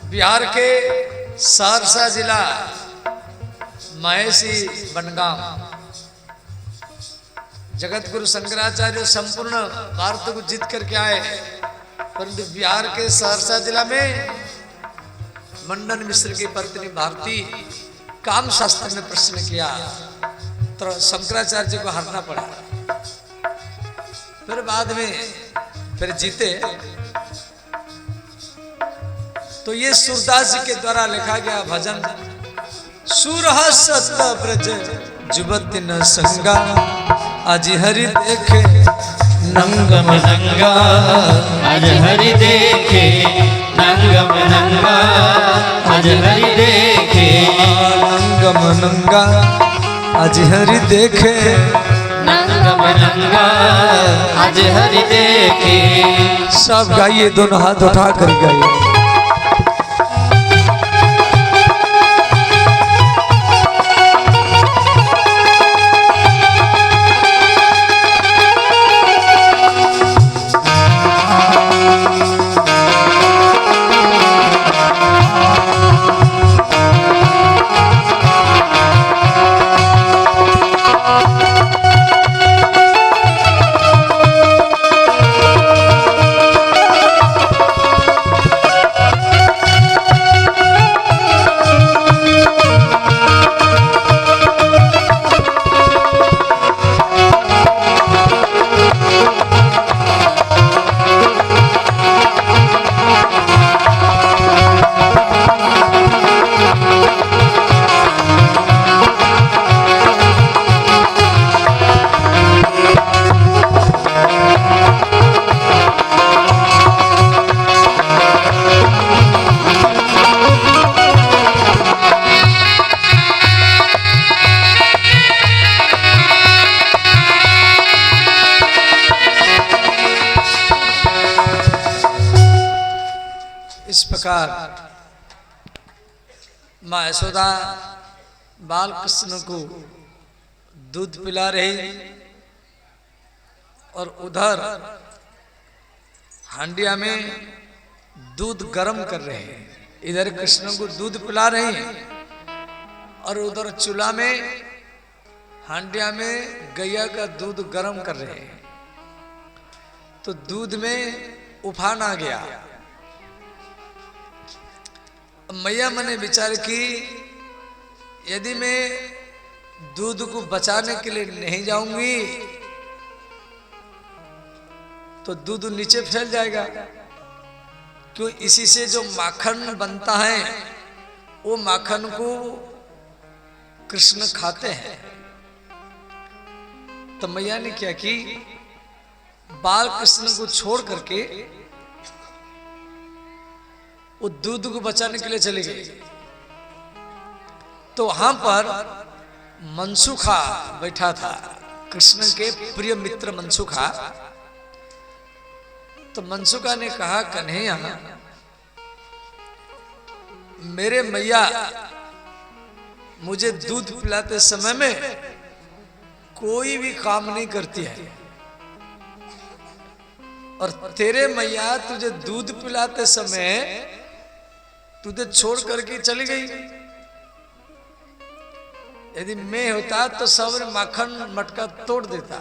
बिहार के सहरसा जिला महेशी बनगांव। जगत गुरु शंकराचार्य संपूर्ण भारत को जीत करके आए, परंतु बिहार के सहरसा जिला में मंडन मिश्र की पत्नी भारती काम शास्त्र में प्रश्न किया तो शंकराचार्य जी को हारना पड़ा। फिर बाद में फिर जीते। तो ये सूरदास जी के द्वारा लिखा गया भजन सूरह सत ब्रज जुबत न संगा आज हरि देखे नंगम नंगा आज हरि देखे नंगम नंगा आज हरि देखे नंगम नंगा आज हरि देखे नंगम नंगा आज हरि देखे। सब गाइए, दोनों हाथ उठा कर गाइए। प्रकार माँ यशोदा बाल कृष्ण को दूध पिला रही और उधर हांडिया में दूध गर्म कर रहे हैं। इधर कृष्ण को दूध पिला रही हैं और उधर चूल्हा में हांडिया में गैया का दूध गर्म कर रहे हैं। तो दूध में उफान आ गया। मैया मैंने विचार की यदि मैं दूध को बचाने के लिए नहीं जाऊंगी तो दूध नीचे फैल जाएगा, क्यों इसी से जो माखन बनता है वो माखन को कृष्ण खाते हैं। तो मैया ने क्या की, बाल कृष्ण को छोड़ करके वो दूध को बचाने के लिए चली गई। तो वहां पर मनसुखा बैठा था, कृष्ण के प्रिय मित्र मनसुखा। तो मनसुखा ने कहा, कन्हैया मेरे मैया मुझे दूध पिलाते समय में कोई भी काम नहीं करती है और तेरे मैया तुझे दूध पिलाते समय तुझे छोड़ करके चली गई। यदि मैं होता तो सब माखन मटका तोड़ देता।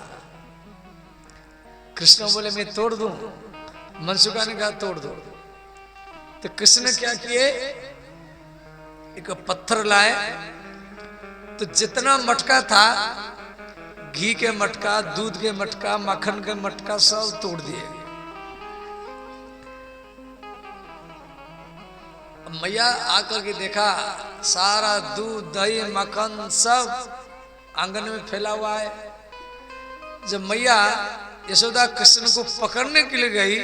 कृष्ण बोले मैं तोड़ दूं। मनसुखा ने कहा तोड़ दो। तो कृष्ण ने क्या किए, एक पत्थर लाए तो जितना मटका था, घी के मटका, दूध के मटका, माखन के मटका सब तोड़ दिए। मैया आकर के देखा सारा दूध दही माखन सब आंगन में फैला हुआ है। जब मैया यशोदा कृष्ण को पकड़ने के लिए गई,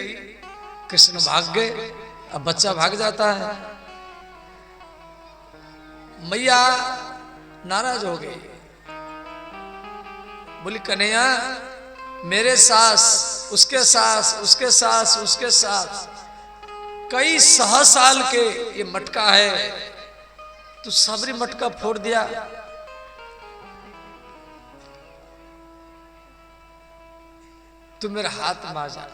कृष्ण भाग गए। अब बच्चा भाग जाता है। मैया नाराज हो गई, बोली कन्हैया मेरे सास, उसके सास, उसके सास, उसके सास कई 100 साल के ये मटका है, तू सबरी मटका फोड़ दिया। तू मेरे हाथ में आ जा।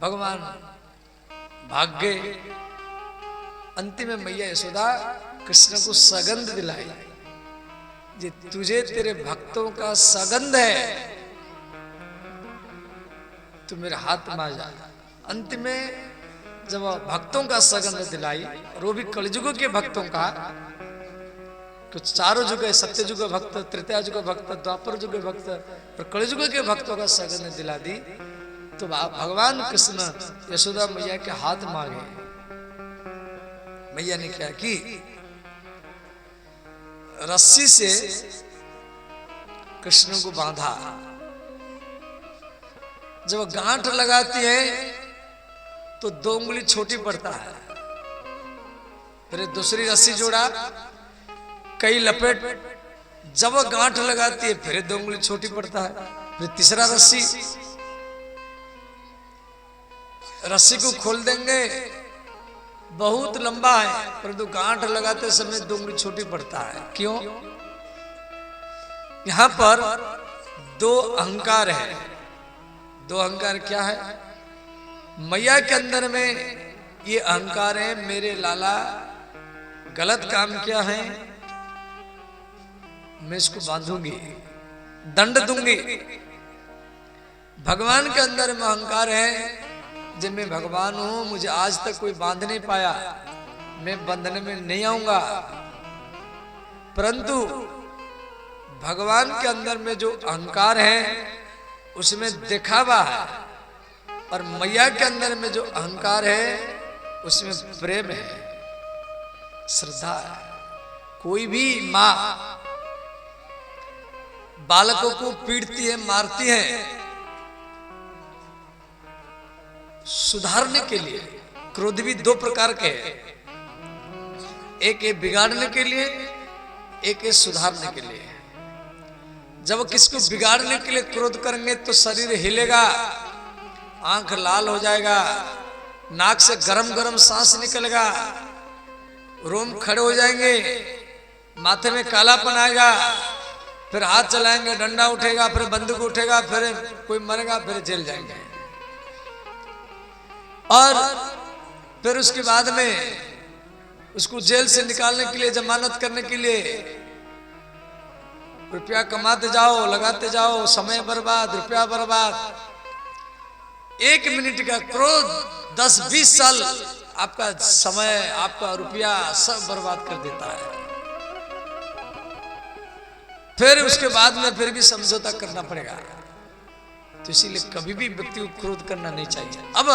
भगवान भाग गए। अंतिम में मैया यशोदा कृष्ण को सगंध दिलाई, जे तुझे तेरे भक्तों का सगंध है, तू मेरे हाथ में आ जा। अंत में जब भक्तों का सगंध दिलाई, और वो भी कलयुग के भक्तों का, कुछ चारों युग है, सत्य युग भक्त, त्रेता युग भक्त, द्वापर युग भक्त और कलयुग के भक्तों का सगंध दिला दी। तो भगवान कृष्ण यशोदा मैया के हाथ में आ गए। मैया ने क्या की, रस्सी से कृष्ण को बांधा। जब गांठ लगाती है तो 2 उंगली छोटी पड़ता है, फिर दूसरी रस्सी जोड़ा, कई लपेट, जब गांठ लगाती है फिर 2 उंगली छोटी पड़ता है, फिर तीसरा रस्सी को खोल देंगे, बहुत लंबा है परंतु गांठ लगाते समय 2 उंगली छोटी पड़ता है। क्यों? यहां पर 2 अहंकार है। 2 अहंकार क्या है? मैया के अंदर में ये अहंकार है, मेरे लाला गलत काम किया है, मैं इसको बांधूंगी, दंड दूंगी। भगवान के अंदर में अहंकार है, जब मैं भगवान हूं, मुझे आज तक कोई बांध नहीं पाया, मैं बंधने में नहीं आऊंगा। परंतु भगवान के अंदर में जो अहंकार है उसमें दिखावा है, और मैया के अंदर में जो अहंकार है उसमें प्रेम है, श्रद्धा है। कोई भी माँ बालकों को पीटती है, मारती है, सुधारने के लिए। क्रोध भी 2 प्रकार के हैं, एक है बिगाड़ने के लिए, एक है सुधारने के लिए। जब किसको बिगाड़ने के लिए क्रोध करेंगे तो शरीर हिलेगा, आंख लाल हो जाएगा, नाक से गरम गरम सांस निकलेगा, रोम खड़े हो जाएंगे, माथे में कालापन आएगा, फिर हाथ चलाएंगे, डंडा उठेगा, फिर बंदूक उठेगा, फिर कोई मरेगा, फिर जेल जाएंगे। और फिर उसके बाद में उसको जेल से निकालने के लिए, जमानत करने के लिए रुपया कमाते जाओ, लगाते जाओ, समय बर्बाद, रुपया बर्बाद। 1 मिनट का क्रोध 10-20 साल आपका समय, आपका रुपया सब बर्बाद कर देता है। फिर उसके बाद में फिर भी समझौता करना पड़ेगा। तो इसीलिए कभी भी व्यक्ति को क्रोध करना नहीं चाहिए। अब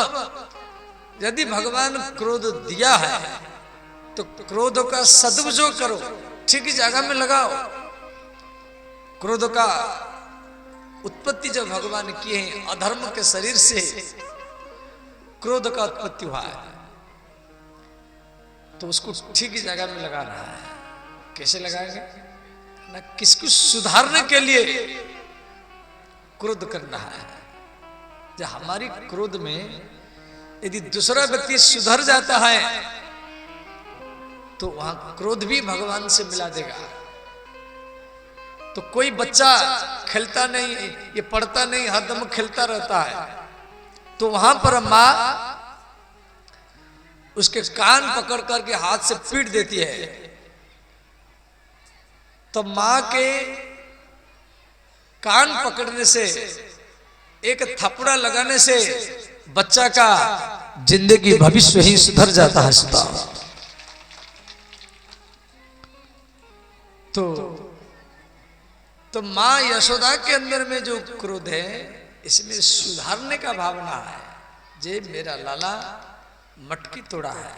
यदि भगवान क्रोध दिया है तो क्रोध का सदुपयोग करो, ठीक जगह में लगाओ। क्रोध का उत्पत्ति जब भगवान किए हैं, अधर्म के शरीर से क्रोध का उत्पत्ति हुआ है, तो उसको ठीक जगह में लगा रहा है। कैसे लगाएंगे ना, किसको सुधारने के लिए क्रोध करना है। जब हमारी क्रोध में यदि दूसरा व्यक्ति सुधर जाता है तो वहां क्रोध भी भगवान से मिला देगा। तो कोई बच्चा खेलता नहीं, ये पढ़ता नहीं, हरदम खेलता रहता है, तो वहां पर मां उसके कान पकड़ करके हाथ से पीट देती है। तो मां के कान पकड़ने से, एक थपड़ा लगाने से बच्चा का जिंदगी भविष्य ही सुधर जाता है। तो मां यशोदा के अंदर में जो क्रोध है, इसमें सुधारने का भावना है। जे मेरा लाला मटकी तोड़ा है,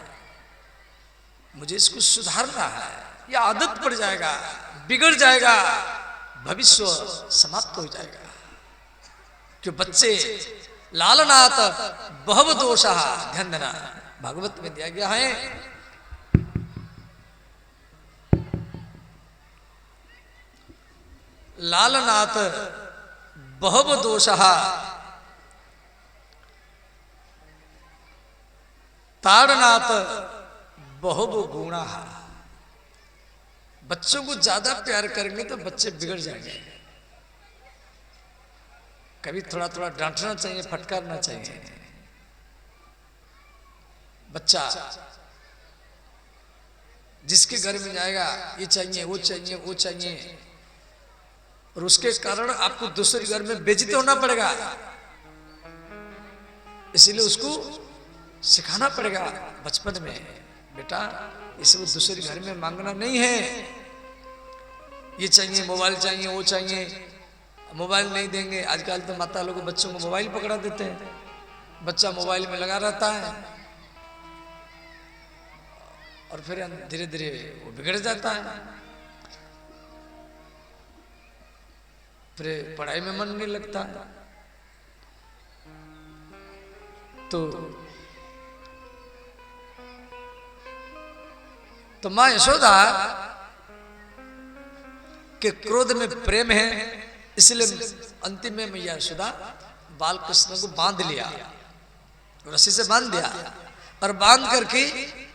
मुझे इसको सुधारना है, या आदत पड़ जाएगा, बिगड़ जाएगा, भविष्य समाप्त हो जाएगा। जो बच्चे लालनाथ बहु दोषः, ध्यान देना, भागवत में दिया गया है लालनाथ बहु दोषः ताड़नाथ बहु गुणः। बच्चों को ज्यादा प्यार करेंगे तो बच्चे बिगड़ जाएंगे। कभी थोड़ा थोड़ा डांटना चाहिए, फटकारना चाहिए। बच्चा जिसके घर में जाएगा, ये चाहिए, वो चाहिए, वो चाहिए, और उसके कारण आपको दूसरे घर में बेइज्जती होना पड़ेगा। इसीलिए उसको सिखाना पड़ेगा बचपन में, बेटा इसे वो दूसरे घर में मांगना नहीं है। ये चाहिए, मोबाइल चाहिए, वो चाहिए, मोबाइल नहीं देंगे। आजकल तो माता लोग बच्चों को मोबाइल पकड़ा देते हैं, बच्चा मोबाइल में लगा रहता है और फिर धीरे धीरे वो बिगड़ जाता है। फिर पढ़ाई में मन नहीं लगता है। तो मां यशोदा के क्रोध में प्रेम है, इसलिए अंतिम में मैया यशोदा बाल कृष्ण को बांध लिया, रस्सी से बांध दिया, और बांध करके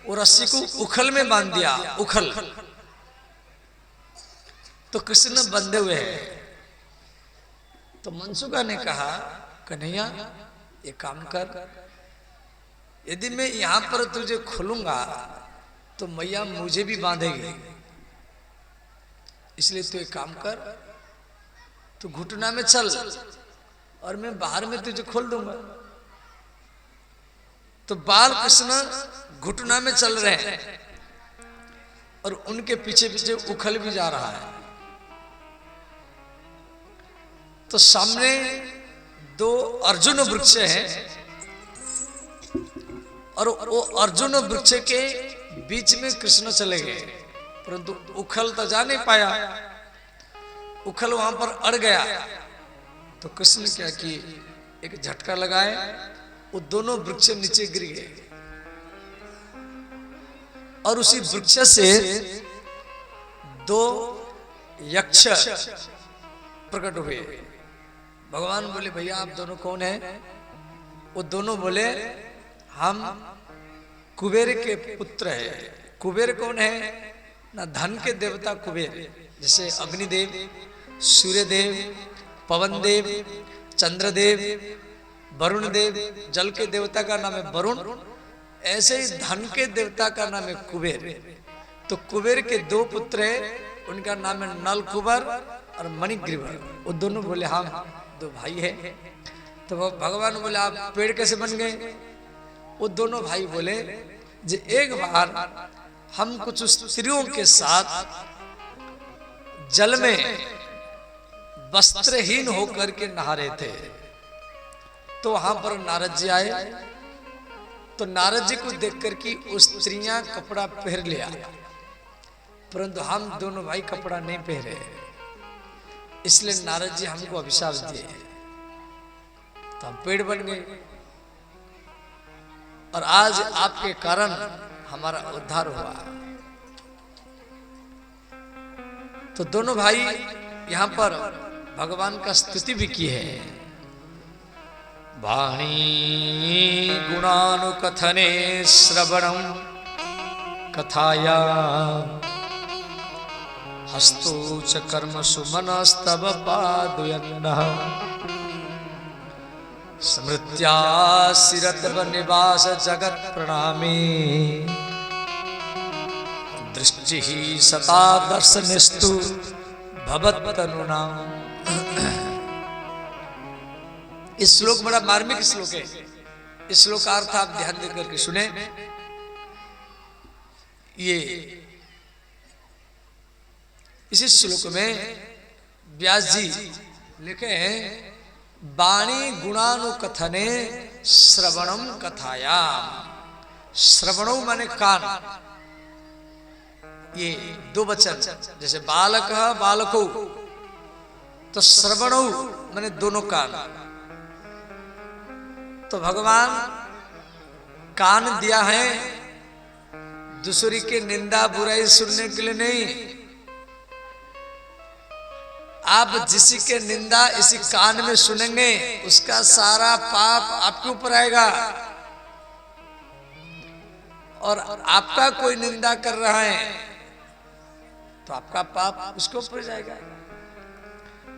वो रस्सी को उखल में बांध दिया। उखल तो कृष्ण बंधे हुए हैं। तो मनसुखा ने कहा, कन्हैया एक काम कर, यदि मैं यहां पर तुझे खोलूंगा तो मैया मुझे भी बांधेगी, इसलिए तू एक काम कर, तू घुटना में चल और मैं बाहर में तुझे खोल दूंगा। तो बाल कृष्ण घुटना में चल रहे हैं और उनके पीछे पीछे उखल भी जा रहा है। तो सामने 2 अर्जुन वृक्ष हैं और वो अर्जुन वृक्ष के बीच में कृष्ण चले गए, परंतु उखल तो जा नहीं पाया, उखल वहां पर अड़ गया। तो कृष्ण क्या किए, एक झटका लगाए, वो दोनों वृक्ष नीचे गिर गए और उसी वृक्ष से 2 यक्ष प्रकट हुए। भगवान बोले, भैया आप दोनों कौन हैं? वो दोनों बोले, हम कुबेर के पुत्र है। कुबेर कौन है ना? धन के देवता कुबेर, जैसे अग्निदेव, सूर्यदेव, पवनदेव, चंद्रदेव, वरुण देव। जल के देवता का नाम है वरुण, ऐसे ही धन के देवता का नाम है कुबेर। तो कुबेर के दो पुत्र है, उनका नाम है नल कुबर और मणिग्रीवर। वो दोनों बोले हम दो भाई है। तो वो भगवान बोले आप पेड़ कैसे बन गए? वो दोनों भाई बोले जे एक बार हम कुछ स्त्रियों के साथ जल में वस्त्रहीन होकर के नहा रहे थे, तो वहां पर नारद जी आए। तो नारद जी को देखकर कि वो स्त्रियां कपड़ा पहन लिया, परंतु हम दोनों भाई कपड़ा नहीं पहने, इसलिए नारद जी हमको अभिशाप दिए। तो हम पेड़ बन गए और आज आपके कारण हमारा उद्धार हुआ। तो दोनों भाई यहां पर भगवान का स्तुति भी की है। वाणी गुणानुकथने श्रवणं कथाया हस्तो च कर्मसु मनस्तव पादुयन्नः स्मृत्या सिरतव निवास जगत प्रणामे दृष्टि सता दर्शनिस्तु भवत्तनुना। इस श्लोक बड़ा मार्मिक श्लोक है। इस श्लोक का अर्थ आप ध्यान देकर के सुने। ये इसी श्लोक में व्यास जी लिखे हैं वाणी गुणानुकथने श्रवणम कथायाम। श्रवणो माने कान, ये दो वचन, जैसे बालक बालको, तो श्रवणो माने दोनों कान। तो भगवान कान दिया है दूसरी के निंदा बुराई सुनने के लिए नहीं। आप जिसी के निंदा इसी कान में सुनेंगे, उसका सारा पाप आपके ऊपर आएगा। और आपका कोई निंदा कर रहा है तो आपका पाप उसके ऊपर जाएगा।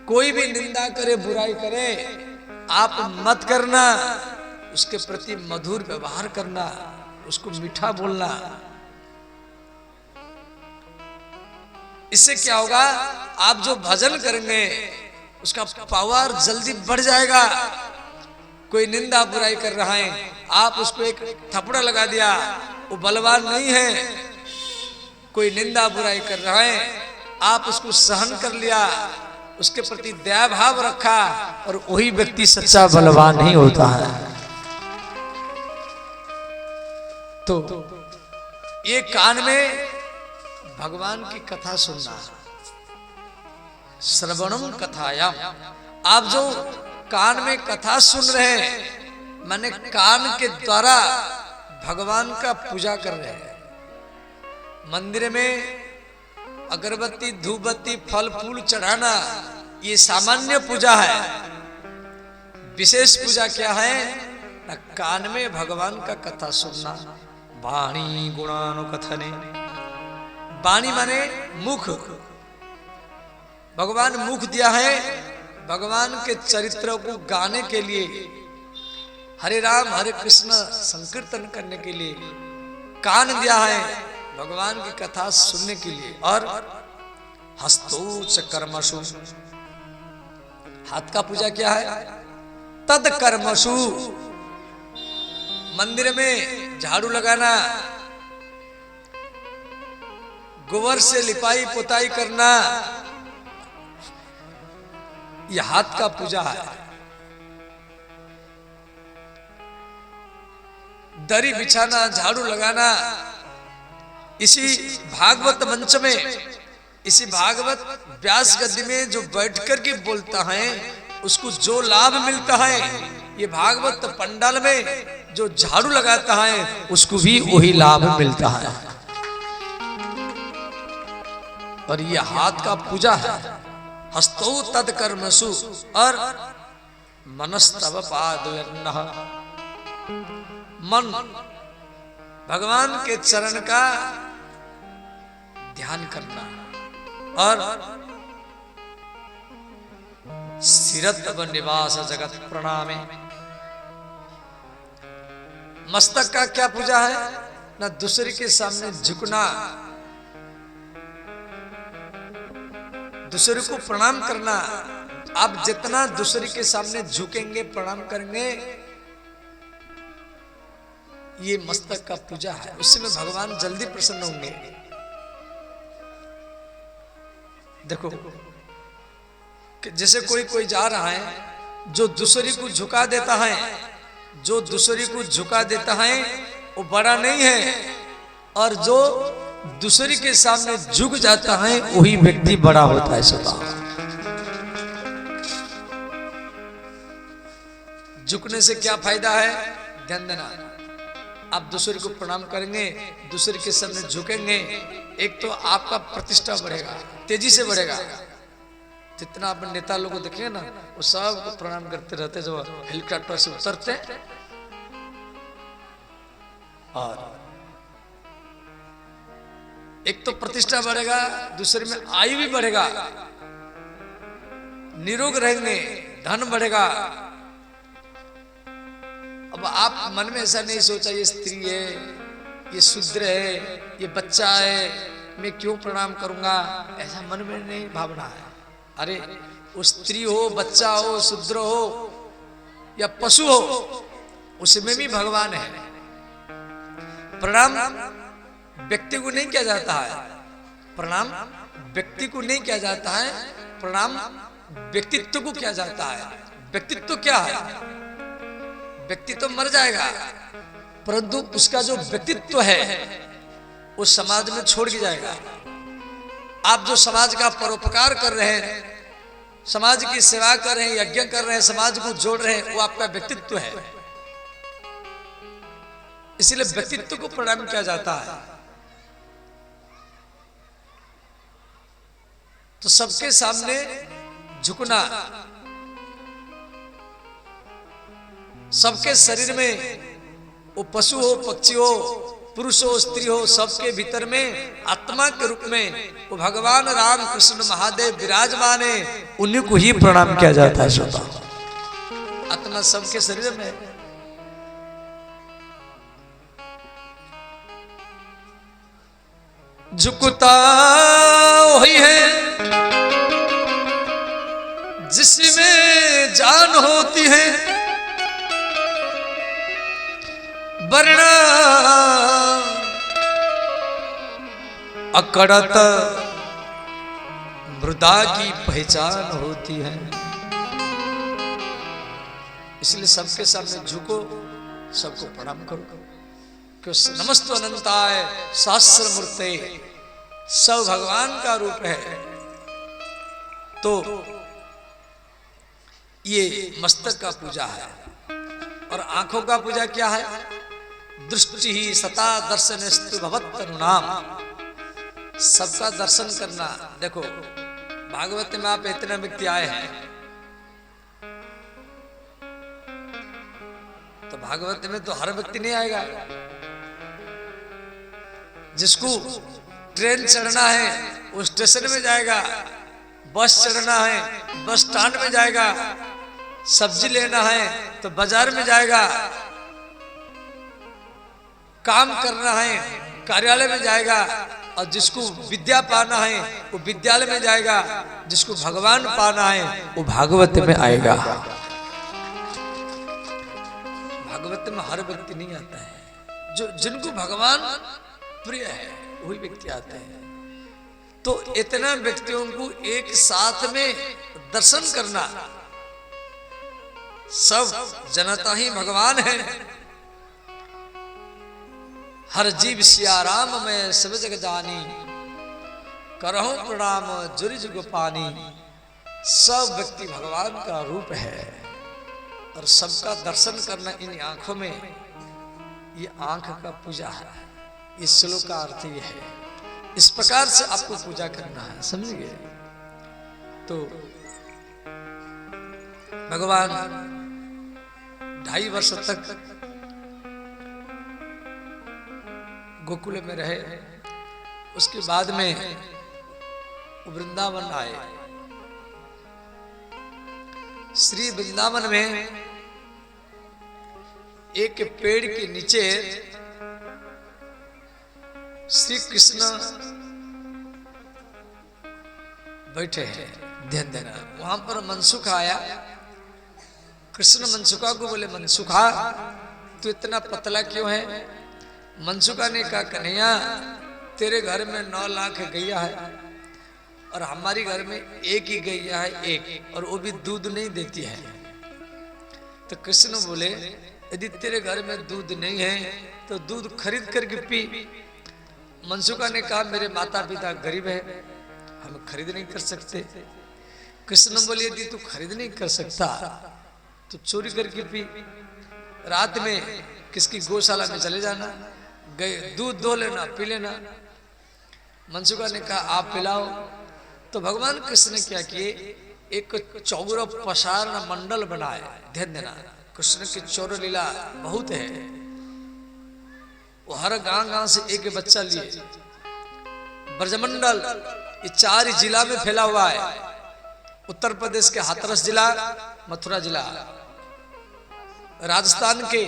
कोई भी निंदा करे, बुराई करे, आप मत करना, उसके प्रति मधुर व्यवहार करना, उसको मीठा बोलना। इससे क्या होगा? आप जो भजन करेंगे उसका पावर जल्दी बढ़ जाएगा। कोई निंदा बुराई कर रहा है, आप उसको एक थपड़ा लगा दिया, वो बलवान नहीं है। कोई निंदा बुराई कर रहा है, आप उसको सहन कर लिया, उसके प्रति दया भाव रखा, और वही व्यक्ति सच्चा बलवान नहीं होता है। तो ये कान में भगवान की कथा सुनना, श्रवणम कथायाम। आप जो कान में कथा सुन रहे हैं, माने कान के द्वारा भगवान का पूजा कर रहे हैं। मंदिर में अगरबत्ती धूपबत्ती फल फूल चढ़ाना ये सामान्य पूजा है। विशेष पूजा क्या है ना? कान में भगवान का कथा सुनना। वाणी गुणानुकथने, वाणी माने मुख। भगवान मुख दिया है भगवान के चरित्र को गाने के लिए, हरे राम हरे कृष्ण संकीर्तन करने के लिए। कान दिया है भगवान की कथा सुनने के लिए। और हस्तो च कर्मसु, हाथ का पूजा क्या है? तद कर्मसु। मंदिर में झाड़ू लगाना, गोबर से लिपाई पुताई करना, यह हाथ का पूजा है। दरी बिछाना, झाड़ू लगाना, इसी भागवत मंच में, इसी भागवत व्यास गद्दी में जो बैठकर के बोलता है उसको जो लाभ मिलता है, ये भागवत पंडाल में जो झाड़ू लगाता है उसको भी वही लाभ मिलता है। और ये हाथ का पूजा है। हस्तो तद कर्मसु और मनस्तव पादुयन्नः। मन भगवान के चरण का ध्यान करना और सिरत्व निवास जगत प्रणामे। मस्तक का क्या पूजा है? ना दूसरे के सामने झुकना, दूसरे को प्रणाम करना। आप जितना दूसरे के सामने झुकेंगे, प्रणाम करेंगे, ये मस्तक का पूजा है। उसमें भगवान जल्दी प्रसन्न होंगे। देखो जैसे कोई जा रहा है, जो दूसरे को झुका देता है, जो दूसरे को झुका देता है वो बड़ा नहीं है, और जो दूसरे के सामने झुक जाता है वही व्यक्ति बड़ा होता है। सदा झुकने से क्या फायदा है? ध्यान देना। आप दूसरे को प्रणाम करेंगे, दूसरे के सामने झुकेंगे, एक तो आपका प्रतिष्ठा बढ़ेगा, तेजी से बढ़ेगा। जितना आप नेता लोगों को देखेंगे ना, वो सब को प्रणाम करते रहते जो हेलीकॉप्टर से उतरते, और एक तो प्रतिष्ठा बढ़ेगा, दूसरे में आयु भी बढ़ेगा, निरोग रहेंगे, धन बढ़ेगा। अब आप मन में ऐसा नहीं सोचा ये स्त्री है, ये शूद्र है, ये बच्चा है, मैं क्यों प्रणाम करूंगा, ऐसा मन में नहीं भावना है। अरे वो स्त्री हो, बच्चा हो, शूद्र हो या पशु हो, उसमें भी भगवान है। प्रणाम व्यक्ति को नहीं किया जाता है, प्रणाम व्यक्ति को नहीं किया जाता है, प्रणाम व्यक्तित्व को किया जाता है। व्यक्तित्व क्या है? व्यक्ति तो मर जाएगा, परंतु उसका जो व्यक्तित्व है वो समाज में छोड़ के जाएगा। आप जो समाज का परोपकार कर रहे हैं, समाज की सेवा कर रहे हैं, यज्ञ कर रहे हैं, समाज को जोड़ रहे हैं, वो आपका व्यक्तित्व है। इसलिए व्यक्तित्व को प्रणाम किया जाता है। तो सबके सामने झुकना, सबके शरीर में, वो पशु हो, पक्षी हो, पुरुष हो, स्त्री हो, सबके भीतर में आत्मा के रूप में वो भगवान राम कृष्ण महादेव विराजमान है, उन्हीं को ही प्रणाम किया जाता है। श्रोता, आत्मा सबके शरीर में। झुकता वही है जिसमें जान होती है, वरना अकड़त मृदा की पहचान होती है। इसलिए सबके सामने झुको, सबको प्रणाम करो। नमस्तु अनंताय सहस्र मूर्ते, सब भगवान का रूप है। तो ये मस्तक का पूजा है। और आंखों का पूजा क्या है? दृष्टि ही सता दर्शनस्तु भवत्तनुनाम, सबका दर्शन करना। देखो भागवत में आप इतने व्यक्ति आए हैं, तो भागवत में तो हर व्यक्ति नहीं आएगा। जिसको ट्रेन चढ़ना है वो स्टेशन में जाएगा, बस चढ़ना है बस स्टैंड में जाएगा, सब्जी लेना है तो बाजार में जाएगा, काम करना है कार्यालय में जाएगा, और जिसको विद्या पाना है वो विद्यालय में जाएगा, जिसको भगवान पाना है वो भागवत में आएगा। भागवत में हर व्यक्ति नहीं आता है, जो जिनको भगवान प्रिय है वही व्यक्ति आते हैं। तो इतना व्यक्तियों को एक साथ में दर्शन करना, सब जनता ही भगवान है। हर जीव सिया राम में सब जग जानी, करहूं प्रणाम जुरि जुग पानी। सब व्यक्ति भगवान का रूप है, और सबका दर्शन करना इन आंखों में, ये आंख का पूजा है। इस श्लोक का अर्थ ये है। इस प्रकार से आपको पूजा करना है, समझ गए? तो भगवान 2.5 वर्ष तक गोकुल में रहे। उसके बाद में वृंदावन आए। श्री वृंदावन में एक पेड़ के नीचे श्री कृष्ण बैठे हैं, ध्यान देना। वहां पर मनसुखा आया। कृष्ण मनसुखा को बोले, मनसुखा तू इतना पतला क्यों है? मनसुखा ने कहा, कन्हैया तेरे घर में 9 लाख गैया है और हमारी घर में एक ही गैया है, एक, और वो भी दूध नहीं देती है। तो कृष्ण बोले, यदि तेरे घर में दूध नहीं है तो दूध खरीद करके पी। मनसुखा ने कहा, मेरे माता पिता गरीब है, हम खरीद नहीं कर सकते। कृष्ण बोले, यदि तू खरीद नहीं कर सकता तो चोरी करके पी। रात में किसकी गौशाला में चले जाना, गए दूध दो लेना, पी लेना। मनसुखा ने कहा, आप पिलाओ। तो भगवान कृष्ण ने क्या किए, एक चौर पसार मंडल बनाए। ध्यान देना, कृष्ण की चौर लीला बहुत है। वो हर गांव से एक बच्चा लिए। ब्रजमंडल ये 4 जिला में फैला हुआ है। उत्तर प्रदेश के हाथरस जिला, मथुरा जिला, राजस्थान के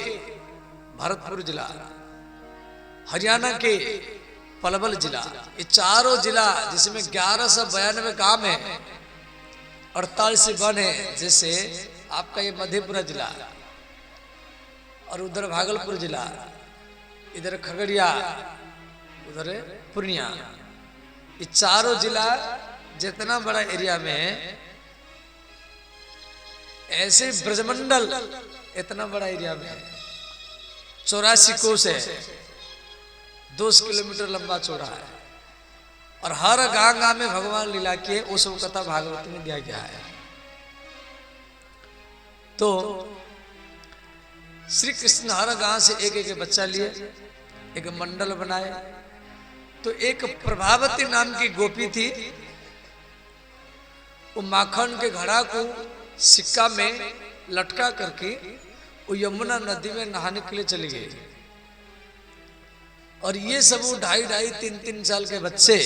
भरतपुर जिला, हरियाणा के पलवल जिला, ये चारों जिला जिसमें 1192 गांव है, 48 वन है। जैसे आपका ये मधेपुरा जिला और उधर भागलपुर जिला, इधर खगड़िया, उधर पूर्णिया, ये चारों जिला जितना बड़ा एरिया में है, ऐसे ब्रजमंडल इतना बड़ा एरिया में है। 84 कोस है, 2 किलोमीटर लंबा चौड़ा है, और हर गांव गांव में भगवान लीला किए। वो सब कथा भागवत में दिया गया है। तो श्री कृष्ण हर गांव से एक एक बच्चा लिए, एक मंडल बनाए। तो एक प्रभावती नाम की गोपी थी। वो माखन के घड़ा को सिक्का में लटका करके वो यमुना नदी में नहाने के लिए चली गई। और ये सब 2.5, 3 साल के बच्चे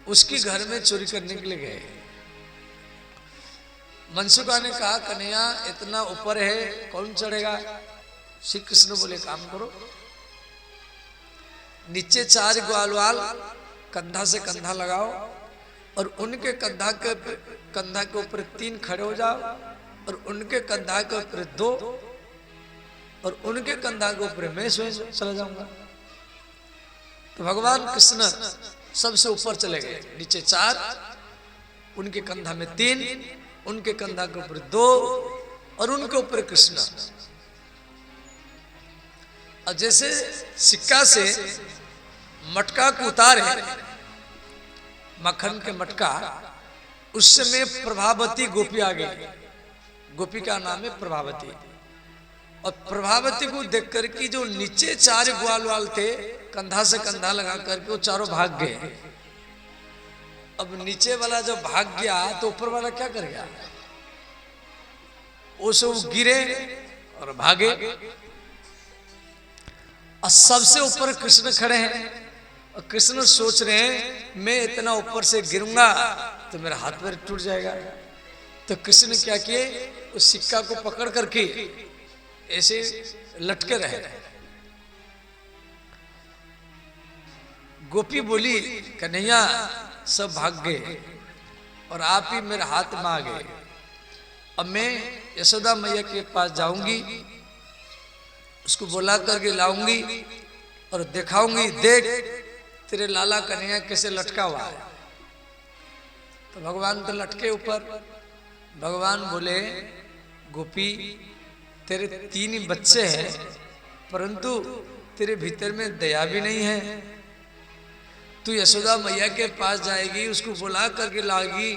उसके घर में चोरी करने के लिए गए। मनसुखा ने कहा, कन्हैया इतना ऊपर है, कौन चढ़ेगा? श्री कृष्ण बोले, काम करो, नीचे 4 ग्वालवाल कंधा से कंधा लगाओ और उनके कंधा के ऊपर 3 खड़े हो जाओ और उनके कंधा के ऊपर 2 और उनके कंधा के ऊपर मैं स्वयं चला जाऊंगा। तो भगवान कृष्ण सबसे ऊपर चले गए। नीचे 4, उनके कंधा में 3, उनके कंधा के ऊपर 2 और उनके ऊपर कृष्ण। और जैसे सिक्का से मटका को उतारे, मक्खन के मटका, उस समय प्रभावती गोपी आ गई। गोपी का नाम है प्रभावती। और प्रभावती को देख करके जो नीचे 4 ग्वालवाल थे, कंधा से कंधा लगा करके वो चारों भाग गए। अब नीचे वाला जब भाग गया तो ऊपर वाला क्या कर गया? वो सब गिरे और भागे। और सबसे ऊपर कृष्ण खड़े हैं और कृष्ण सोच रहे हैं, मैं इतना ऊपर से गिरूंगा तो मेरा हाथ पैर टूट जाएगा। तो कृष्ण ने क्या किए, उस सिक्का को पकड़ करके ऐसे लटके रहे। गोपी बोली, कन्हैया सब भाग गए और आप ही मेरे हाथ में आ गए। अब मैं यशोदा मैया के पास जाऊंगी, उसको बुला करके लाऊंगी और दिखाऊंगी, देख तेरे लाला कन्हैया कैसे लटका हुआ है। तो भगवान तो लटके ऊपर। भगवान बोले, गोपी तेरे 3 ही बच्चे हैं, परंतु तेरे भीतर में दया भी नहीं है। तू यशोदा मैया के पास जाएगी, उसको बुला करके लाएगी